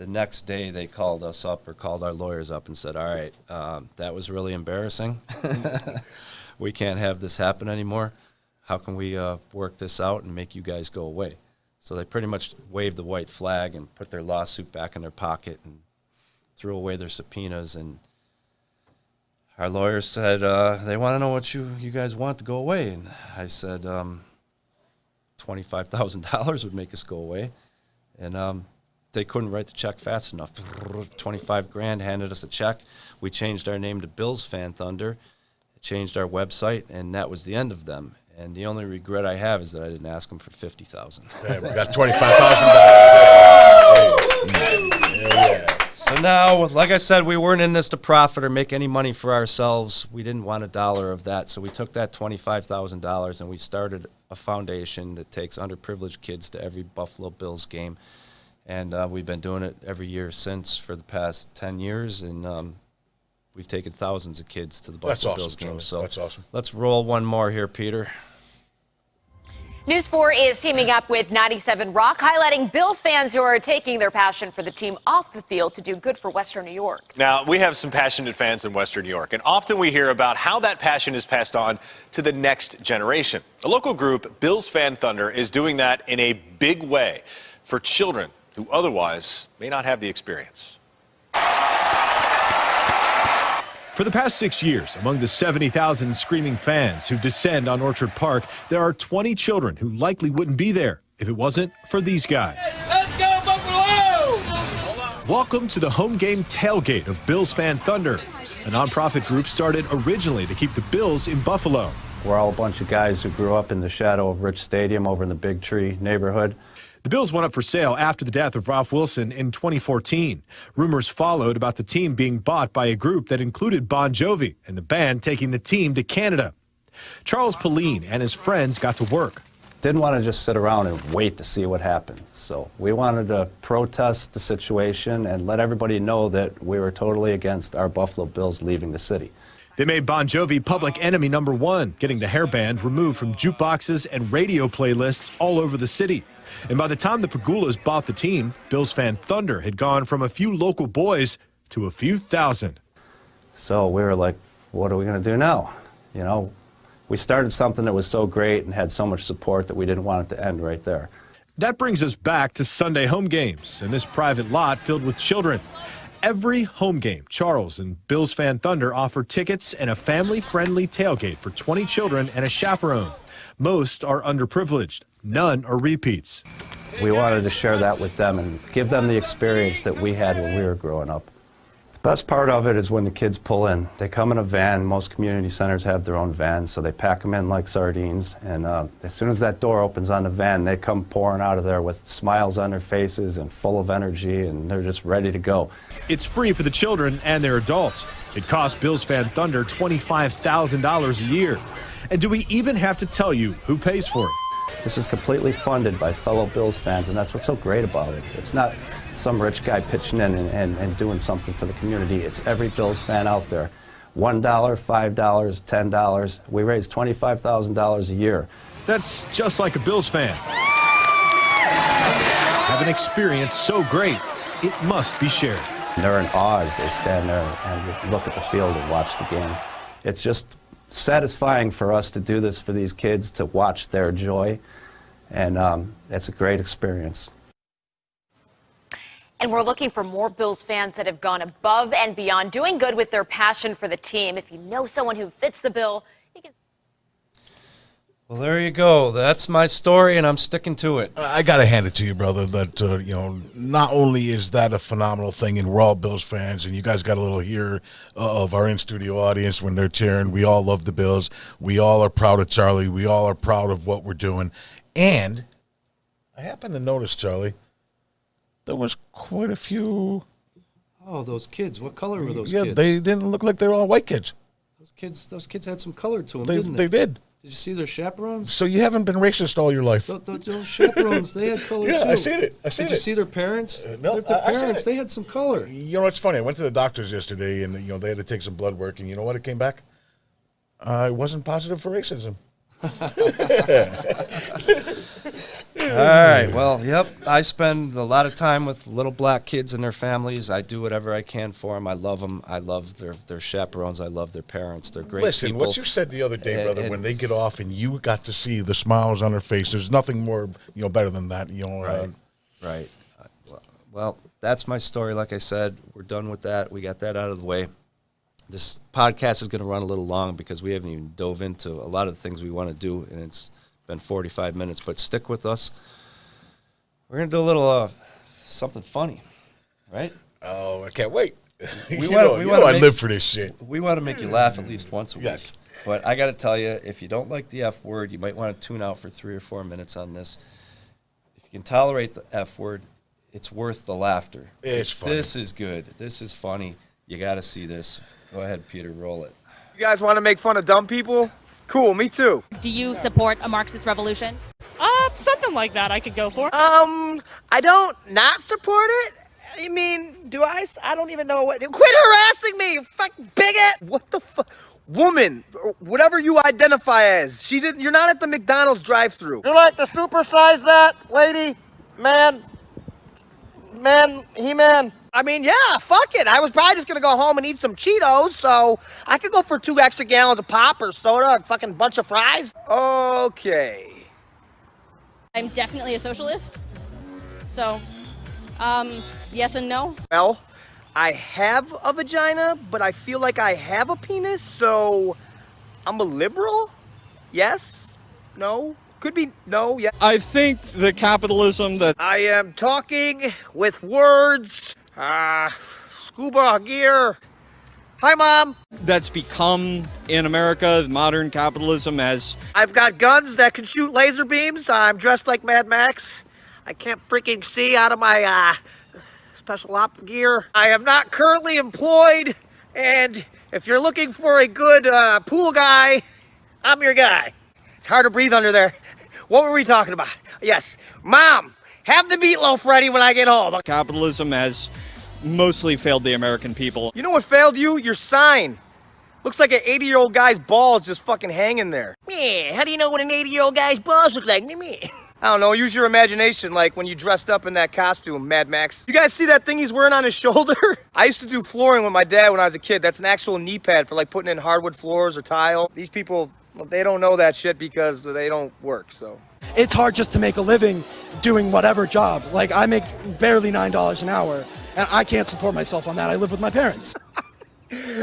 S2: next day they called us up or called our lawyers up and said, all right, that was really embarrassing. we can't have this happen anymore. How can we work this out and make you guys go away? So they pretty much waved the white flag and put their lawsuit back in their pocket and threw away their subpoenas. And our lawyers said, they want to know what you guys want to go away. And I said, $25,000 would make us go away. And they couldn't write the check fast enough. 25 grand, handed us a check. We changed our name to Bills Fan Thunder, changed our website, and that was the end of them. And the only regret I have is that I didn't ask them for $50,000.
S3: Hey, we got $25,000. Yeah.
S2: So now, like I said, we weren't in this to profit or make any money for ourselves. We didn't want a dollar of that. So we took that $25,000 and we started a foundation that takes underprivileged kids to every Buffalo Bills game. And we've been doing it every year since for the past 10 years. And we've taken thousands of kids to the Buffalo Bills games. So
S3: that's awesome.
S2: Let's roll one more here, Peter.
S6: News 4 is teaming up with 97 Rock, highlighting Bills fans who are taking their passion for the team off the field to do good for Western New York.
S7: Now, we have some passionate fans in Western New York, and often we hear about how that passion is passed on to the next generation. A local group, Bills Fan Thunder, is doing that in a big way for children who otherwise may not have the experience.
S8: For the past 6 years, among the 70,000 screaming fans who descend on Orchard Park, there are 20 children who likely wouldn't be there if it wasn't for these guys.
S9: Let's go, Buffalo!
S8: Welcome to the home game tailgate of Bills Fan Thunder, a nonprofit group started originally to keep the Bills in Buffalo.
S10: We're all a bunch of guys who grew up in the shadow of Rich Stadium over in the Big Tree neighborhood.
S8: The Bills went up for sale after the death of Ralph Wilson in 2014. Rumors followed about the team being bought by a group that included Bon Jovi and the band taking the team to Canada. Charles Pauline and his friends got to work.
S10: Didn't want to just sit around and wait to see what happened. So we wanted to protest the situation and let everybody know that we were totally against our Buffalo Bills leaving the city.
S8: They made Bon Jovi public enemy #1, getting the hairband removed from jukeboxes and radio playlists all over the city. And by the time the Pagulas bought the team, Bills Fan Thunder had gone from a few local boys to a few thousand.
S10: So we were like, what are we going to do now? You know, we started something that was so great and had so much support that we didn't want it to end right there.
S8: That brings us back to Sunday home games and this private lot filled with children. Every home game, Charles and Bills Fan Thunder offer tickets and a family-friendly tailgate for 20 children and a chaperone. Most are underprivileged. None are repeats.
S10: We wanted to share that with them and give them the experience that we had when we were growing up. The best part of it is when the kids pull in. They come in a van. Most community centers have their own vans, so they pack them in like sardines. And as soon as that door opens on the van, they come pouring out of there with smiles on their faces and full of energy, and they're just ready to go.
S8: It's free for the children and their adults. It costs Bills Fan Thunder $25,000 a year. And do we even have to tell you who pays for it?
S10: This is completely funded by fellow Bills fans, and that's what's so great about it. It's not some rich guy pitching in and doing something for the community. It's every Bills fan out there. $1, $5, $10. We raise $25,000 a year.
S8: That's just like a Bills fan. Have an experience so great, it must be shared.
S10: They're in awe as they stand there and look at the field and watch the game. It's just satisfying for us to do this for these kids, to watch their joy, and it's a great experience.
S6: And we're looking for more Bills fans that have gone above and beyond, doing good with their passion for the team. If you know someone who fits the bill, you can...
S2: Well, there you go. That's my story, and I'm sticking to it.
S3: I got to hand it to you, brother, that, you know, not only is that a phenomenal thing, and we're all Bills fans, and you guys got a little here of our in-studio audience when they're cheering. We all love the Bills. We all are proud of Charlie. We all are proud of what we're doing. And I happen to notice, Charlie, there was quite a few.
S2: Oh, those kids. What color were those
S3: kids?
S2: kids?
S3: They didn't look like they were all white kids.
S2: Those kids had some color to them, didn't
S3: they? They did.
S2: Did you see their chaperones?
S3: So you haven't been racist all your life.
S2: Those chaperones, they had color too.
S3: Yeah, I seen it.
S2: Did you see their parents?
S3: No,
S2: their parents, they had some color.
S3: You know, it's funny. I went to the doctors yesterday, and you know they had to take some blood work, and you know what? It came back. It wasn't positive for racism.
S2: All right. Well, yep. I spend a lot of time with little black kids and their families. I do whatever I can for them. I love them. I love their chaperones. I love their parents. They're great
S3: Listen,
S2: people.
S3: what you said the other day, brother, when they get off and you got to see the smiles on their face, there's nothing more, better than that.
S2: Right. Well, that's my story. Like I said, we're done with that. We got that out of the way. This podcast is going to run a little long because we haven't even dove into a lot of the things we want to do, and it's been 45 minutes. But stick with us. We're going to do a little something funny, right?
S3: Oh, I can't wait.
S2: I
S3: live for this shit.
S2: We want to make you laugh at least once a week.
S3: Yes.
S2: But I got to tell you, if you don't like the F word, you might want to tune out for 3 or 4 minutes on this. If you can tolerate the F word, it's worth the laughter.
S3: It's funny.
S2: This is good. This is funny. You got to see this. Go ahead, Peter. Roll it.
S11: You guys want to make fun of dumb people? Cool, me too.
S12: Do you support a Marxist revolution?
S13: Something like that I could go for.
S11: I don't not support it. I mean, do I? I don't even know what. Quit harassing me, you fucking bigot! What the fuck? Woman, whatever you identify as, you're not at the McDonald's drive-thru. You like to supersize that, lady? Man, He-Man. I mean, yeah, fuck it. I was probably just gonna go home and eat some Cheetos, so I could go for 2 extra gallons of pop or soda, a fucking bunch of fries. Okay.
S12: I'm definitely a socialist. So, yes and no.
S11: Well, I have a vagina, but I feel like I have a penis, so I'm a liberal? Yes? No? Could be no, yeah.
S14: I think the capitalism that...
S11: I am talking with words. Scuba gear. Hi, Mom.
S14: That's become in America, modern capitalism has...
S11: I've got guns that can shoot laser beams. I'm dressed like Mad Max. I can't freaking see out of my special op gear. I am not currently employed, and if you're looking for a good pool guy, I'm your guy. It's hard to breathe under there. What were we talking about? Yes, Mom, have the meatloaf ready when I get home.
S14: Capitalism has mostly failed the American people.
S11: You know what failed you? Your sign. Looks like an 80-year-old guy's balls just fucking hanging there. Yeah, how do you know what an 80-year-old guy's balls look like? I don't know, use your imagination like when you dressed up in that costume, Mad Max. You guys see that thing he's wearing on his shoulder? I used to do flooring with my dad when I was a kid. That's an actual knee pad for like putting in hardwood floors or tile. These people, well, they don't know that shit because they don't work, so.
S15: It's hard just to make a living doing whatever job. Like, I make barely $9 an hour, and I can't support myself on that. I live with my parents.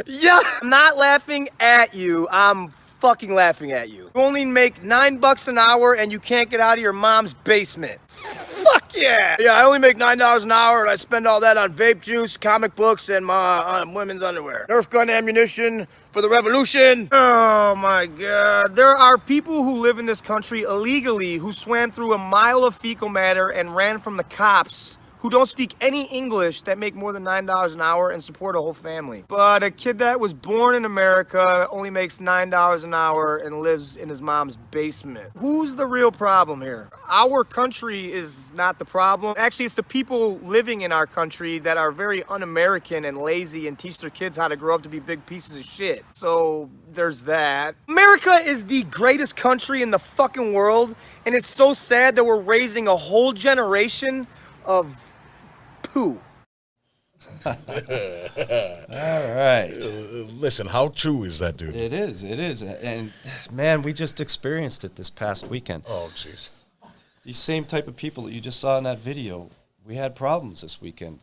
S11: Yeah, I'm not laughing at you. I'm fucking laughing at you. You only make $9 an hour and you can't get out of your mom's basement. Fuck yeah! Yeah, I only make $9 an hour and I spend all that on vape juice, comic books, and my women's underwear. Nerf gun ammunition for the revolution. Oh my God. There are people who live in this country illegally who swam through a mile of fecal matter and ran from the cops, who don't speak any English, that make more than $9 an hour and support a whole family. But a kid that was born in America only makes $9 an hour and lives in his mom's basement. Who's the real problem here? Our country is not the problem. Actually, it's the people living in our country that are very un-American and lazy and teach their kids how to grow up to be big pieces of shit. So there's that. America is the greatest country in the fucking world, and it's so sad that we're raising a whole generation of poo.
S2: All right.
S3: Listen, how true is that, dude?
S2: It is. And, man, we just experienced it this past weekend.
S3: Oh, jeez.
S2: These same type of people that you just saw in that video, we had problems this weekend.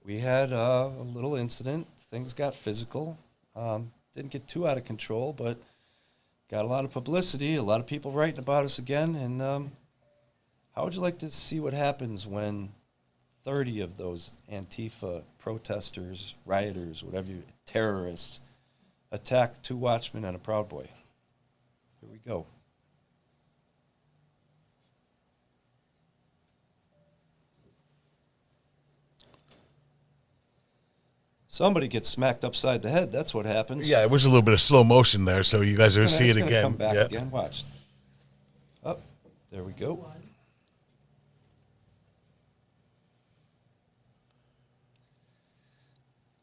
S2: We had a little incident. Things got physical. Didn't get too out of control, but got a lot of publicity, a lot of people writing about us again. And how would you like to see what happens when 30 of those Antifa protesters, rioters, whatever you, terrorists, attack 2 Watchmen and a Proud Boy? Here we go. Somebody gets smacked upside the head. That's what happens.
S3: Yeah, it was a little bit of slow motion there, so you guys are see it again.
S2: Come back again. Watch. Oh, there we go.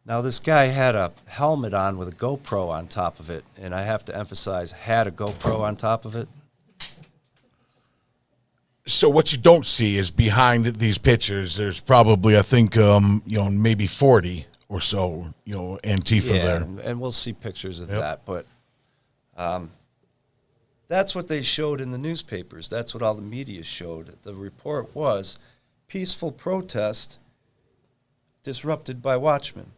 S2: Now, this guy had a helmet on with a GoPro on top of it, and I have to emphasize, had a GoPro on top of it.
S3: So what you don't see is behind these pictures, there's probably, I think, maybe 40 or so, Antifa there.
S2: And we'll see pictures of that. But that's what they showed in the newspapers. That's what all the media showed. The report was peaceful protest disrupted by Watchmen.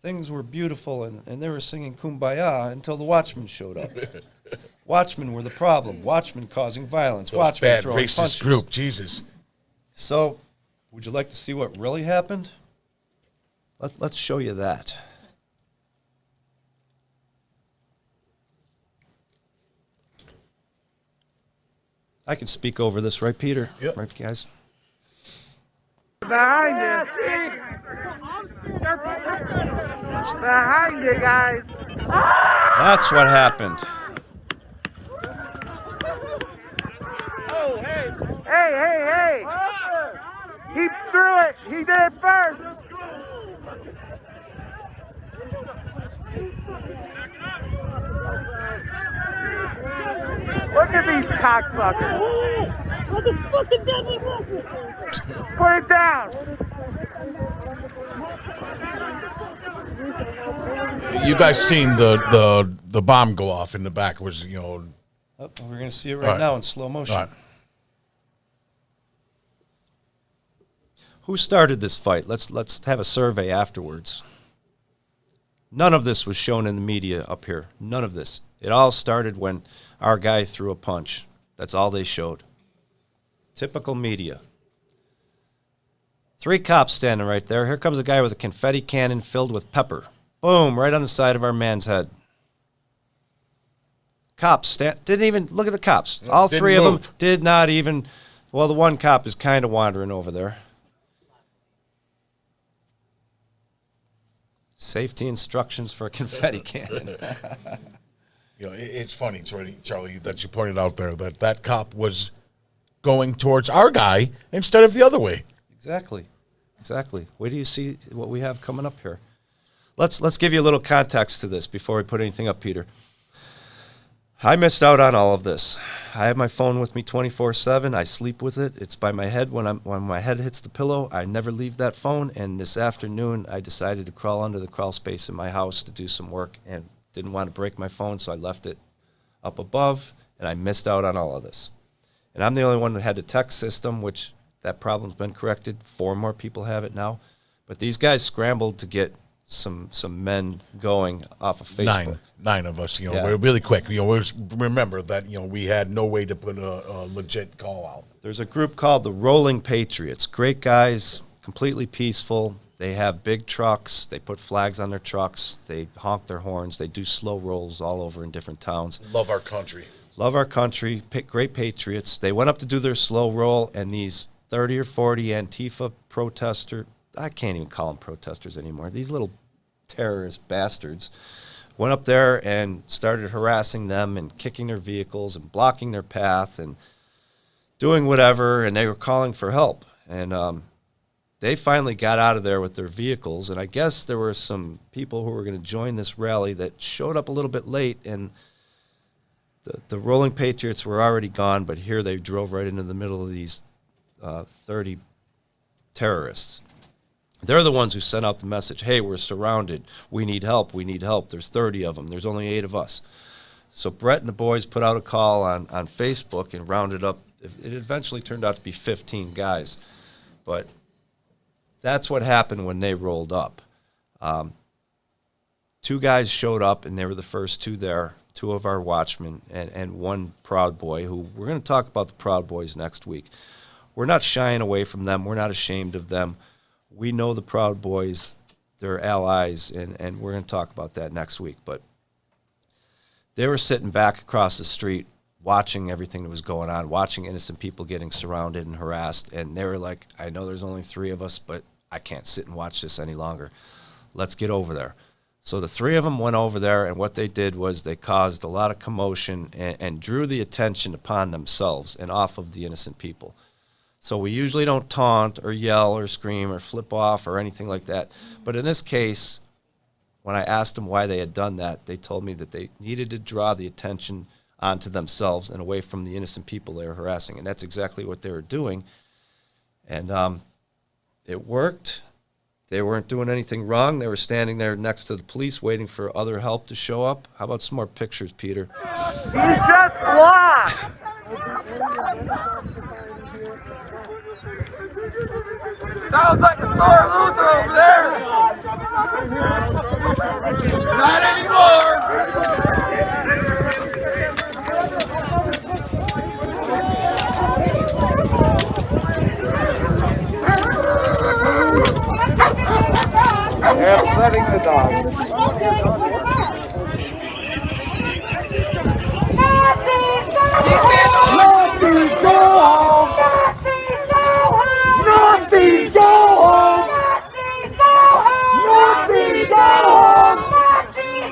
S2: Things were beautiful, and they were singing Kumbaya until the Watchmen showed up. Watchmen were the problem. Watchmen causing violence.
S3: Those
S2: Watchmen
S3: bad
S2: throwing
S3: racist
S2: punches.
S3: group, Jesus.
S2: So, would you like to see what really happened? Let's show you that. I can speak over this, right, Peter?
S3: Yep.
S2: Right, guys?
S16: Behind you. Behind you, guys.
S2: That's what happened.
S16: Hey. He threw it. He did it first. Look at these cocksuckers. Put it down.
S3: You guys seen the bomb go off in the back? It was
S2: Oh, we're going to see it right now in slow motion.
S3: All right.
S2: Who started this fight? Let's have a survey afterwards. None of this was shown in the media up here. None of this. It all started when our guy threw a punch. That's all they showed. Typical media. 3 cops standing right there. Here comes a guy with a confetti cannon filled with pepper. Boom, right on the side of our man's head. Cops didn't even look at the cops. All 3 of them did not even. Well, the one cop is kind of wandering over there. Safety instructions for a confetti cannon.
S3: It's funny, Charlie, that you pointed out there that cop was going towards our guy instead of the other way.
S2: Exactly. Wait till you see what we have coming up here. Let's give you a little context to this before we put anything up, Peter. I missed out on all of this. I have my phone with me 24/7. I sleep with it. It's by my head. When my head hits the pillow, I never leave that phone. And this afternoon, I decided to crawl under the crawl space in my house to do some work and didn't want to break my phone, so I left it up above, and I missed out on all of this. And I'm the only one that had the text system, which that problem's been corrected. 4 more people have it now. But these guys scrambled to get some men going off of Facebook.
S3: Nine of us, we're really quick. Remember that, we had no way to put a legit call out.
S2: There's a group called the Rolling Patriots. Great guys, completely peaceful. They have big trucks. They put flags on their trucks. They honk their horns. They do slow rolls all over in different towns.
S3: Love our country.
S2: Love our country. Great patriots. They went up to do their slow roll, and these 30 or 40 Antifa protesters, I can't even call them protesters anymore, these little terrorist bastards, went up there and started harassing them and kicking their vehicles and blocking their path and doing whatever, and they were calling for help. And they finally got out of there with their vehicles, and I guess there were some people who were going to join this rally that showed up a little bit late, and the Rolling Patriots were already gone, but here they drove right into the middle of these 30 terrorists. They're the ones who sent out the message, hey, we're surrounded, we need help, there's 30 of them, there's only 8 of us. So Brett and the boys put out a call on Facebook and rounded up, it eventually turned out to be 15 guys, but that's what happened when they rolled up. 2 guys showed up, and they were the first 2 there, 2 of our Watchmen, and 1 Proud Boy, who we're going to talk about the Proud Boys next week. We're not shying away from them. We're not ashamed of them. We know the Proud Boys. They're allies, and we're going to talk about that next week. But they were sitting back across the street watching everything that was going on, watching innocent people getting surrounded and harassed, and they were like, I know there's only 3 of us, but I can't sit and watch this any longer. Let's get over there. So the 3 of them went over there, and what they did was they caused a lot of commotion and drew the attention upon themselves and off of the innocent people. So we usually don't taunt or yell or scream or flip off or anything like that. But in this case, when I asked them why they had done that, they told me that they needed to draw the attention onto themselves and away from the innocent people they were harassing. And that's exactly what they were doing. And it worked. They weren't doing anything wrong. They were standing there next to the police waiting for other help to show up. How about some more pictures, Peter?
S16: He just lost.
S9: Sounds like a sore loser over there. Not anymore.
S16: They're upsetting the dog. Nazis go home! Nazis go home! Nazis go home! Nazis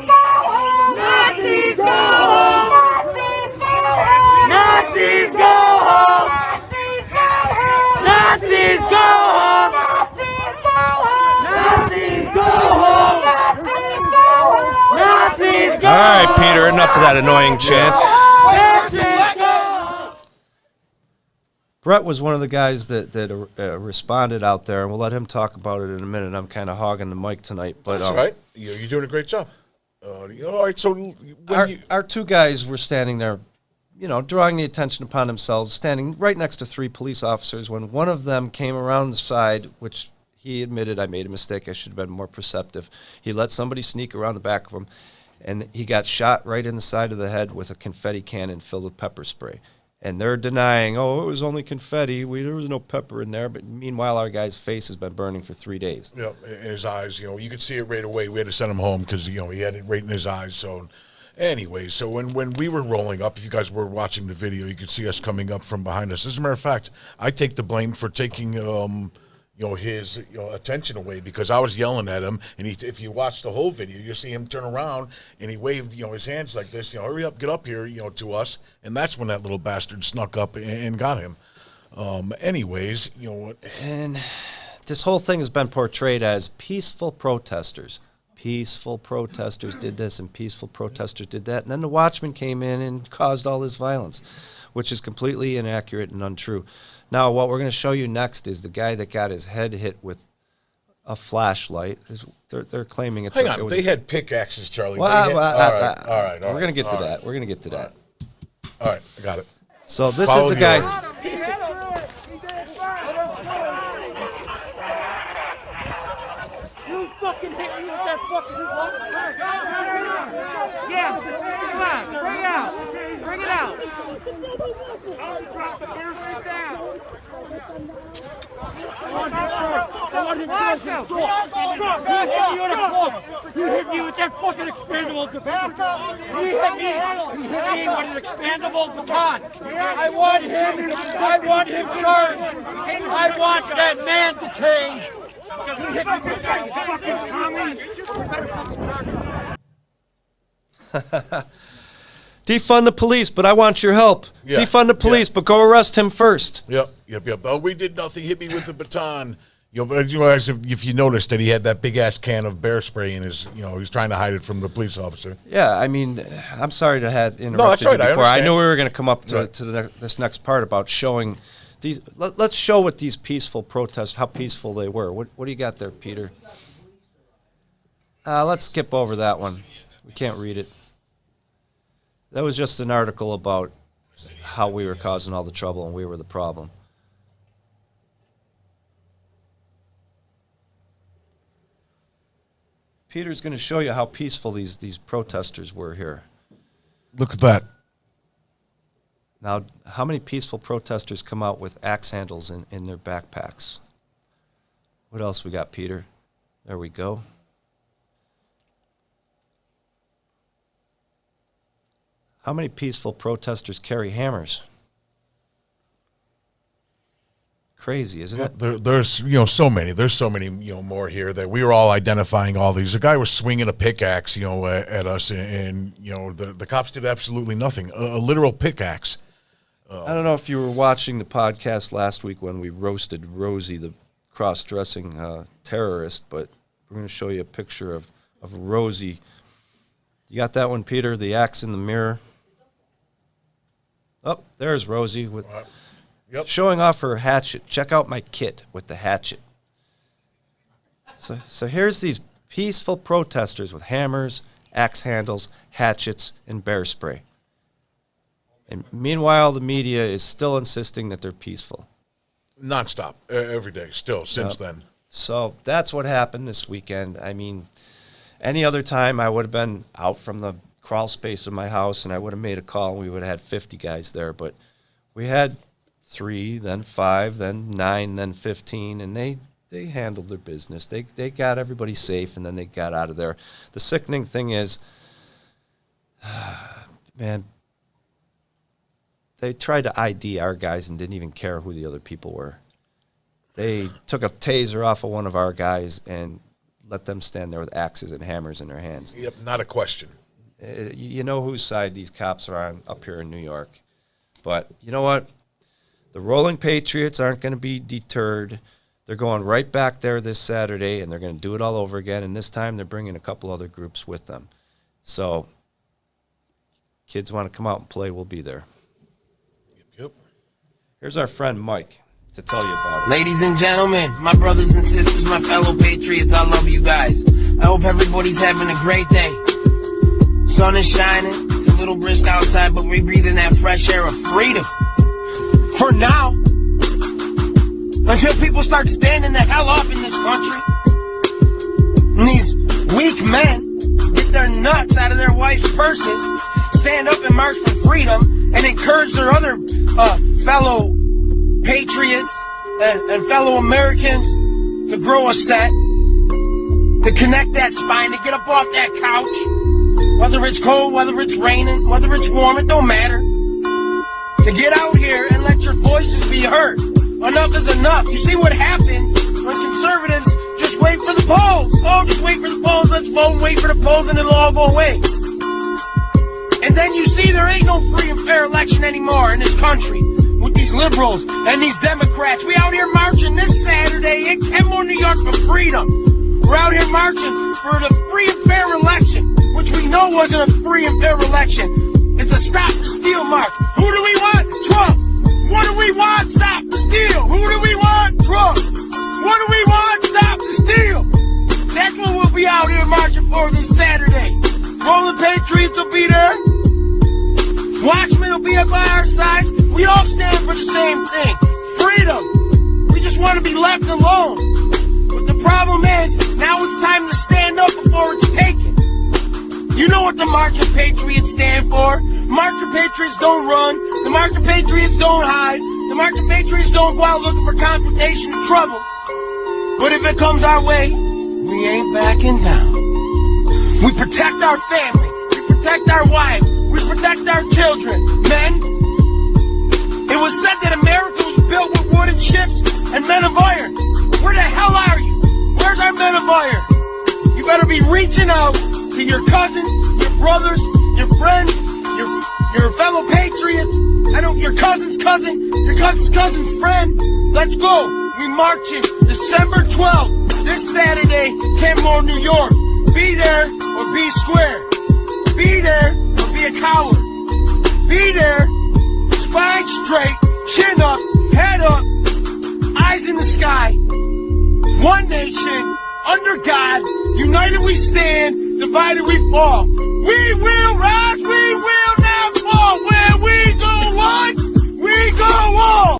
S16: go home! Nazis go home! Nazis go home! Nazis go home! Nazis go home!
S2: All right, Peter, enough of that annoying chant. Brett was one of the guys that responded out there, and we'll let him talk about it in a minute. I'm kind of hogging the mic tonight. But,
S3: that's right. You're doing a great job. All right, so
S2: our two guys were standing there, drawing the attention upon themselves, standing right next to three police officers when one of them came around the side, which he admitted, I made a mistake. I should have been more perceptive. He let somebody sneak around the back of him, and he got shot right in the side of the head with a confetti cannon filled with pepper spray. And they're denying, it was only confetti. There was no pepper in there. But meanwhile, our guy's face has been burning for 3 days.
S3: Yeah, in his eyes, you could see it right away. We had to send him home because, he had it right in his eyes. So, anyway, so when we were rolling up, if you guys were watching the video, you could see us coming up from behind us. As a matter of fact, I take the blame for taking his attention away because I was yelling at him, and if you watch the whole video, you see him turn around and he waved his hands like this, hurry up, get up here, to us, and that's when that little bastard snuck up and got him. Anyways,
S2: and this whole thing has been portrayed as peaceful protesters. Peaceful protesters did this and peaceful protesters did that, and then the Watchmen came in and caused all this violence, which is completely inaccurate and untrue. Now, what we're going to show you next is the guy that got his head hit with a flashlight. They're claiming it's...
S3: Hang on, they had pickaxes, Charlie.
S2: Well,
S3: all right.
S2: We're going to get to that. We're going to get to that.
S3: All right, I got it.
S2: So this
S3: Follow
S2: is the guy...
S9: You fucking hit me with that fucking... Yeah, come on, bring it out. Bring it out. Drop the beer right down. You hit me with that fucking expandable baton. You hit me with an expandable baton. I want him charged. I want that man detained. You hit me with that fucking Tommy.
S2: Defund the police, but I want your help.
S3: Yeah.
S2: Defund the police, but go arrest him first.
S3: Yep. Oh, we did nothing. Hit me with the baton. If you noticed that he had that big ass can of bear spray in his, he was trying to hide it from the police officer.
S2: Yeah, I mean, I'm sorry to have interrupted
S3: that's right,
S2: you before. I knew we were going to come up to this next part about showing these. Let's show what these peaceful protests, how peaceful they were. What do you got there, Peter? Let's skip over that one. We can't read it. That was just an article about how we were causing all the trouble and we were the problem. Peter's going to show you how peaceful these protesters were here.
S3: Look at that.
S2: Now, how many peaceful protesters come out with axe handles in their backpacks? What else we got, Peter? There we go. How many peaceful protesters carry hammers? Crazy, isn't it?
S3: There's so many. There's so many more here that we were all identifying all these. A guy was swinging a pickaxe at us, and the cops did absolutely nothing. A literal pickaxe.
S2: I don't know if you were watching the podcast last week when we roasted Rosie, the cross-dressing terrorist, but we're going to show you a picture of Rosie. You got that one, Peter? The axe in the mirror. Oh, there's Rosie with
S3: Yep.
S2: showing off her hatchet. Check out my kit with the hatchet. So here's these peaceful protesters with hammers, axe handles, hatchets, and bear spray. And meanwhile, the media is still insisting that they're peaceful.
S3: Nonstop, every day, still, since then.
S2: So that's what happened this weekend. I mean, any other time I would have been out from the crawl space of my house and I would have made a call and we would have had 50 guys there. But we had 3, then 5, then 9, then 15, and they handled their business. They got everybody safe, and then they got out of there. The sickening thing is, man, they tried to ID our guys and didn't even care who the other people were. They took a taser off of one of our guys and let them stand there with axes and hammers in their hands.
S3: Yep, not a question.
S2: You know whose side these cops are on up here in New York. But you know what? The Rolling Patriots aren't going to be deterred. They're going right back there this Saturday, and they're going to do it all over again. And this time they're bringing a couple other groups with them. So kids want to come out and play, we'll be there.
S3: Yep.
S2: Here's our friend Mike to tell you about it.
S17: Ladies and gentlemen, my brothers and sisters, my fellow patriots, I love you guys. I hope everybody's having a great day. Sun is shining, it's a little brisk outside, but we're breathing that fresh air of freedom. For now, until people start standing the hell up in this country, and these weak men get their nuts out of their wife's purses, stand up and march for freedom, and encourage their other fellow patriots and fellow Americans to grow a set, to connect that spine, to get up off that couch, whether it's cold, whether it's raining, whether it's warm, it don't matter, to get out here and let your voices be heard. Enough is enough. You see what happens when conservatives just wait for the polls. Oh, just wait for the polls, let's vote and wait for the polls and it'll all go away. And then you see there ain't no free and fair election anymore in this country with these liberals and these Democrats. We out here marching this Saturday in Kenmore, New York for freedom. We're out here marching for the free and fair election, which we know wasn't a free and fair election. It's a stop the steal march. Who do we want? Trump. What do we want? Stop the steal. Who do we want? Trump. What do we want? Stop the steal. That's what we'll be out here marching for this Saturday. Rolling Patriots will be there. Watchmen will be up by our sides. We all stand for the same thing. Freedom. We just want to be left alone. But the problem is, now it's time to stand up before it's taken. You know what the Marching Patriots stand for. Marching Patriots don't run. The Marching Patriots don't hide. The Marching Patriots don't go out looking for confrontation and trouble. But if it comes our way, we ain't backing down. We protect our family. We protect our wives. We protect our children. Men, it was said that America was built with wooden ships and men of iron. Where the hell are you? Where's our men of iron? You better be reaching out to your cousins, your brothers, your friends, your fellow patriots. Your cousin's cousin, your cousin's cousin's friend. Let's go. We marching December 12th, this Saturday, Kenmore, New York. Be there or be square. Be there or be a coward. Be there, spine straight, chin up, head up, eyes in the sky. One nation, under God, united we stand, divided we fall. We will rise, we will not fall. Where we go one, we go all.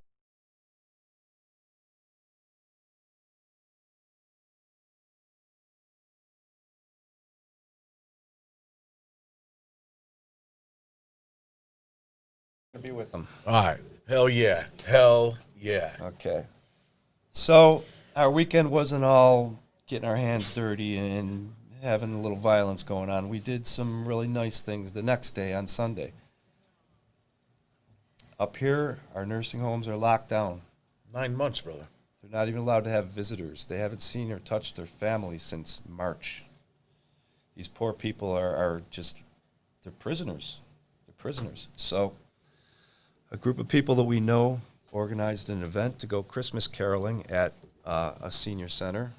S2: To be with them.
S3: All right. Hell yeah. Hell yeah.
S2: Okay. So our weekend wasn't all getting our hands dirty and having a little violence going on. We did some really nice things the next day on Sunday. Up here, our nursing homes are locked down.
S3: 9 months, brother.
S2: They're not even allowed to have visitors. They haven't seen or touched their families since March. These poor people are just, they're prisoners. They're prisoners. So a group of people that we know organized an event to go Christmas caroling at a senior center,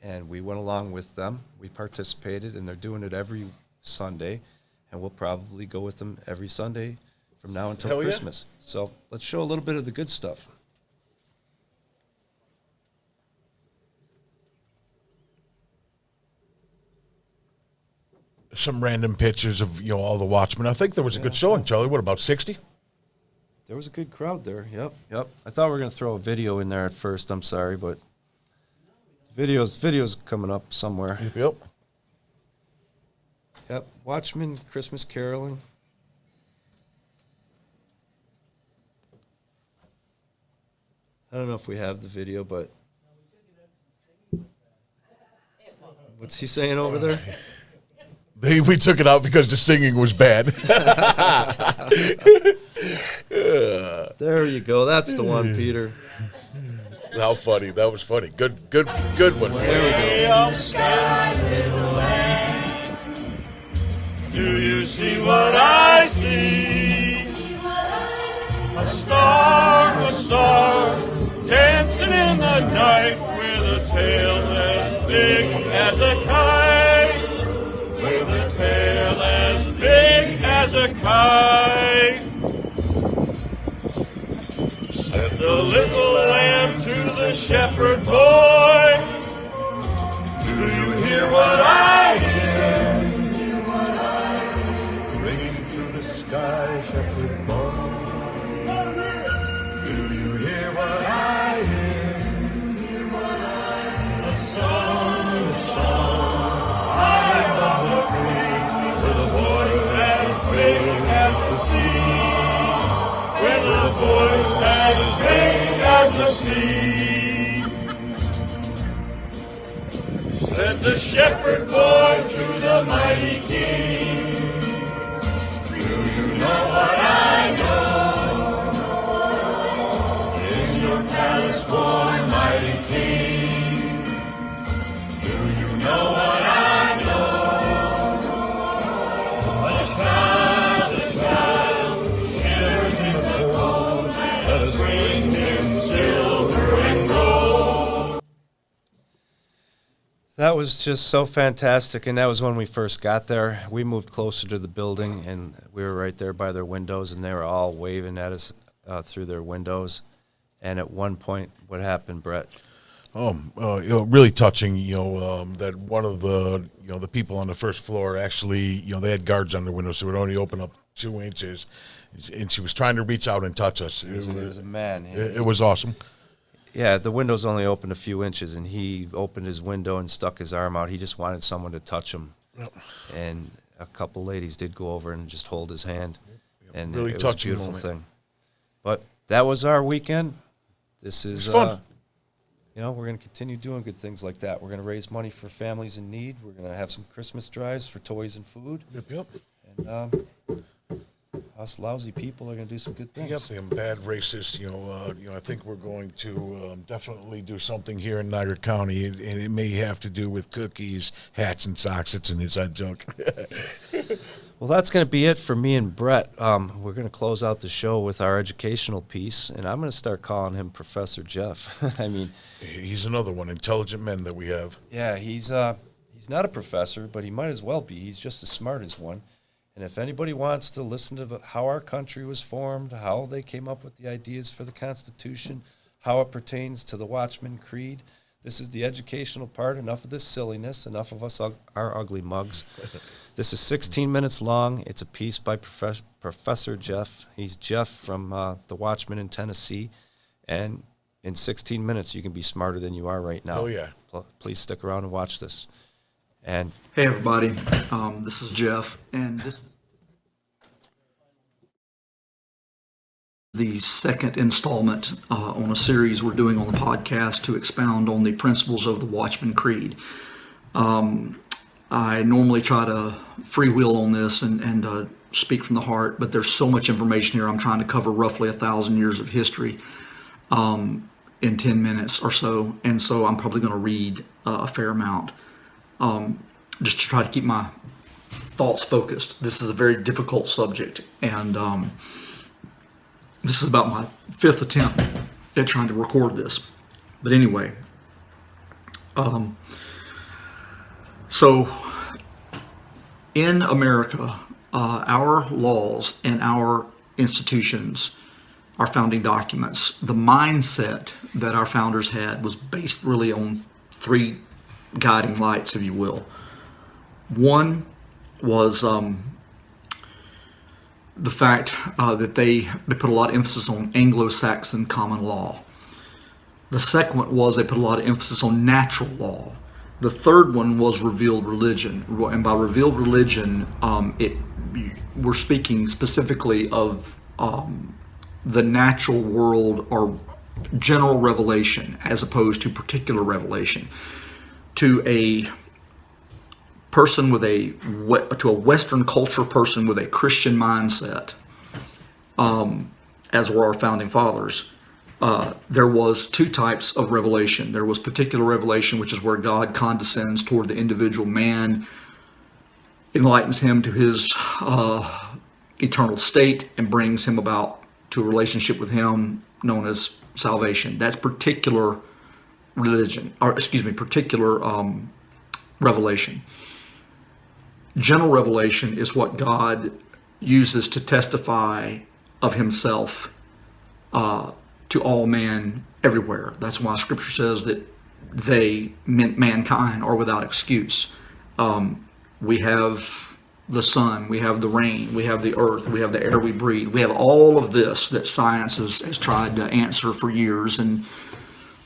S2: and we went along with them. We participated, and they're doing it every Sunday, and we'll probably go with them every Sunday from now until
S3: Hell yeah.
S2: Christmas. So let's show a little bit of the good stuff.
S3: Some random pictures of all the Watchmen. I think there was a good showing, Charlie. What, about 60?
S2: There was a good crowd there. Yep. I thought we were going to throw a video in there at first. I'm sorry, but video's coming up somewhere.
S3: Yep.
S2: Watchmen, Christmas caroling. I don't know if we have the video, but what's he saying over there?
S3: We took it out because the singing was bad.
S2: There you go. That's the one, Peter.
S3: How funny. That was funny. Good one.
S2: There we go.
S9: Do you see what I see? A star, dancing in the night with a tail as big as a kite. With a tail as big as a kite. Said the little lamb to the shepherd boy, do you hear what I hear? Ringing through the sky, shepherd boy. Do you hear what I hear? A song, high above the tree, with a voice as big as the sea. With a voice as big as the sea. Said the shepherd boy to the mighty king, do you know what I know? In your palace born mighty king, do you know what I know? A child, shivers in the cold, let us bring him silver and gold.
S2: That was just so fantastic, and that was when we first got there. We moved closer to the building, and we were right there by their windows, and they were all waving at us through their windows. And at one point, what happened, Brett?
S3: Really touching. That one of the the people on the first floor actually they had guards on the window, so it would only open up 2 inches, and she was trying to reach out and touch us.
S2: It was a man.
S3: It was awesome.
S2: Yeah, the windows only opened a few inches, and he opened his window and stuck his arm out. He just wanted someone to touch him. Yep. And a couple ladies did go over and just hold his hand. And
S3: really
S2: it was
S3: touching
S2: a beautiful
S3: moment.
S2: thing. But that was our weekend. This is
S3: fun.
S2: We're going to continue doing good things like that. We're going to raise money for families in need. We're going to have some Christmas drives for toys and food.
S3: Yep.
S2: And us lousy people are going to do some good things.
S3: Yep, them bad racist. I think we're going to definitely do something here in Niagara County, and it may have to do with cookies, hats, and socks. It's an inside joke.
S2: Well, that's going to be it for me and Brett. We're going to close out the show with our educational piece, and I'm going to start calling him Professor Jeff. I mean,
S3: he's another one, intelligent men that we have.
S2: Yeah, he's not a professor, but he might as well be. He's just as smart as one. And if anybody wants to listen to how our country was formed, how they came up with the ideas for the Constitution, how it pertains to the Watchmen Creed, this is the educational part. Enough of this silliness. Enough of us our ugly mugs. This is 16 minutes long. It's a piece by Professor Jeff. He's Jeff from the Watchmen in Tennessee. And in 16 minutes, you can be smarter than you are right now.
S3: Oh, yeah.
S2: Please stick around and watch this. And
S18: hey, everybody. This is Jeff, and this is the second installment on a series we're doing on the podcast to expound on the principles of the Watchmen Creed. I normally try to freewheel on this and speak from the heart, but there's so much information here. I'm trying to cover roughly 1,000 years of history in 10 minutes or so, and so I'm probably going to read a fair amount. Just to try to keep my thoughts focused. This is a very difficult subject, and this is about my 5th attempt at trying to record this. But anyway, so in America, our laws and our institutions, our founding documents, the mindset that our founders had was based really on three guiding lights, if you will. One was the fact that they put a lot of emphasis on Anglo-Saxon common law. The second one was they put a lot of emphasis on natural law. The third one was revealed religion. And by revealed religion, we're speaking specifically of the natural world or general revelation as opposed to particular revelation. To a person to a Western culture person with a Christian mindset, as were our founding fathers, there was two types of revelation. There was particular revelation, which is where God condescends toward the individual man, enlightens him to his eternal state, and brings him about to a relationship with him known as salvation. That's particular religion, or excuse me, particular revelation. General revelation is what God uses to testify of himself to all man everywhere. That's why Scripture says that mankind are without excuse. We have the sun, we have the rain, we have the earth, we have the air we breathe. We have all of this that science has tried to answer for years,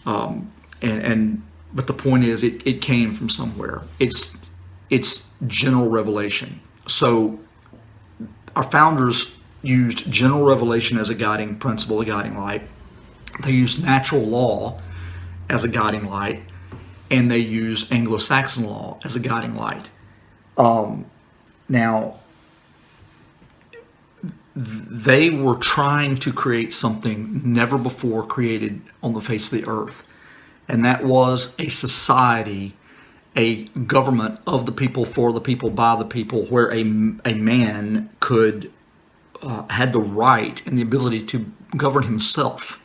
S18: but the point is, it came from somewhere. It's general revelation. So our founders used general revelation as a guiding principle, a guiding light. They used natural law as a guiding light, and they used Anglo-Saxon law as a guiding light. Now, they were trying to create something never before created on the face of the earth, and that was a society, a government of the people, for the people, by the people, where a man could had the right and the ability to govern himself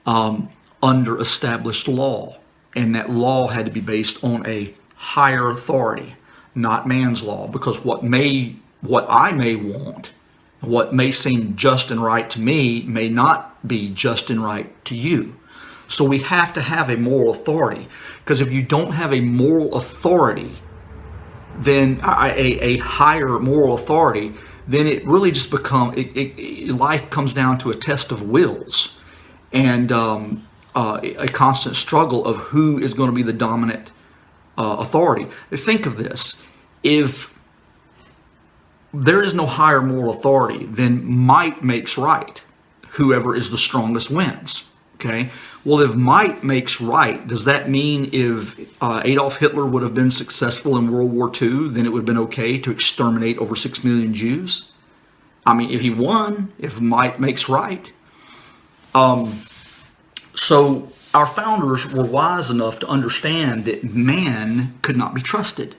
S18: under established law, and that law had to be based on a higher authority, not man's law, because what I may want, what may seem just and right to me, may not be just and right to you. So we have to have a moral authority, because if you don't have a moral authority, then a higher moral authority, then it really just life comes down to a test of wills and a constant struggle of who is going to be the dominant authority. Think of this. If there is no higher moral authority, then might makes right. Whoever is the strongest wins. Okay? Well, if might makes right, does that mean if Adolf Hitler would have been successful in World War II, then it would have been okay to exterminate over 6 million Jews? I mean, if he won, if might makes right. So our founders were wise enough to understand that man could not be trusted.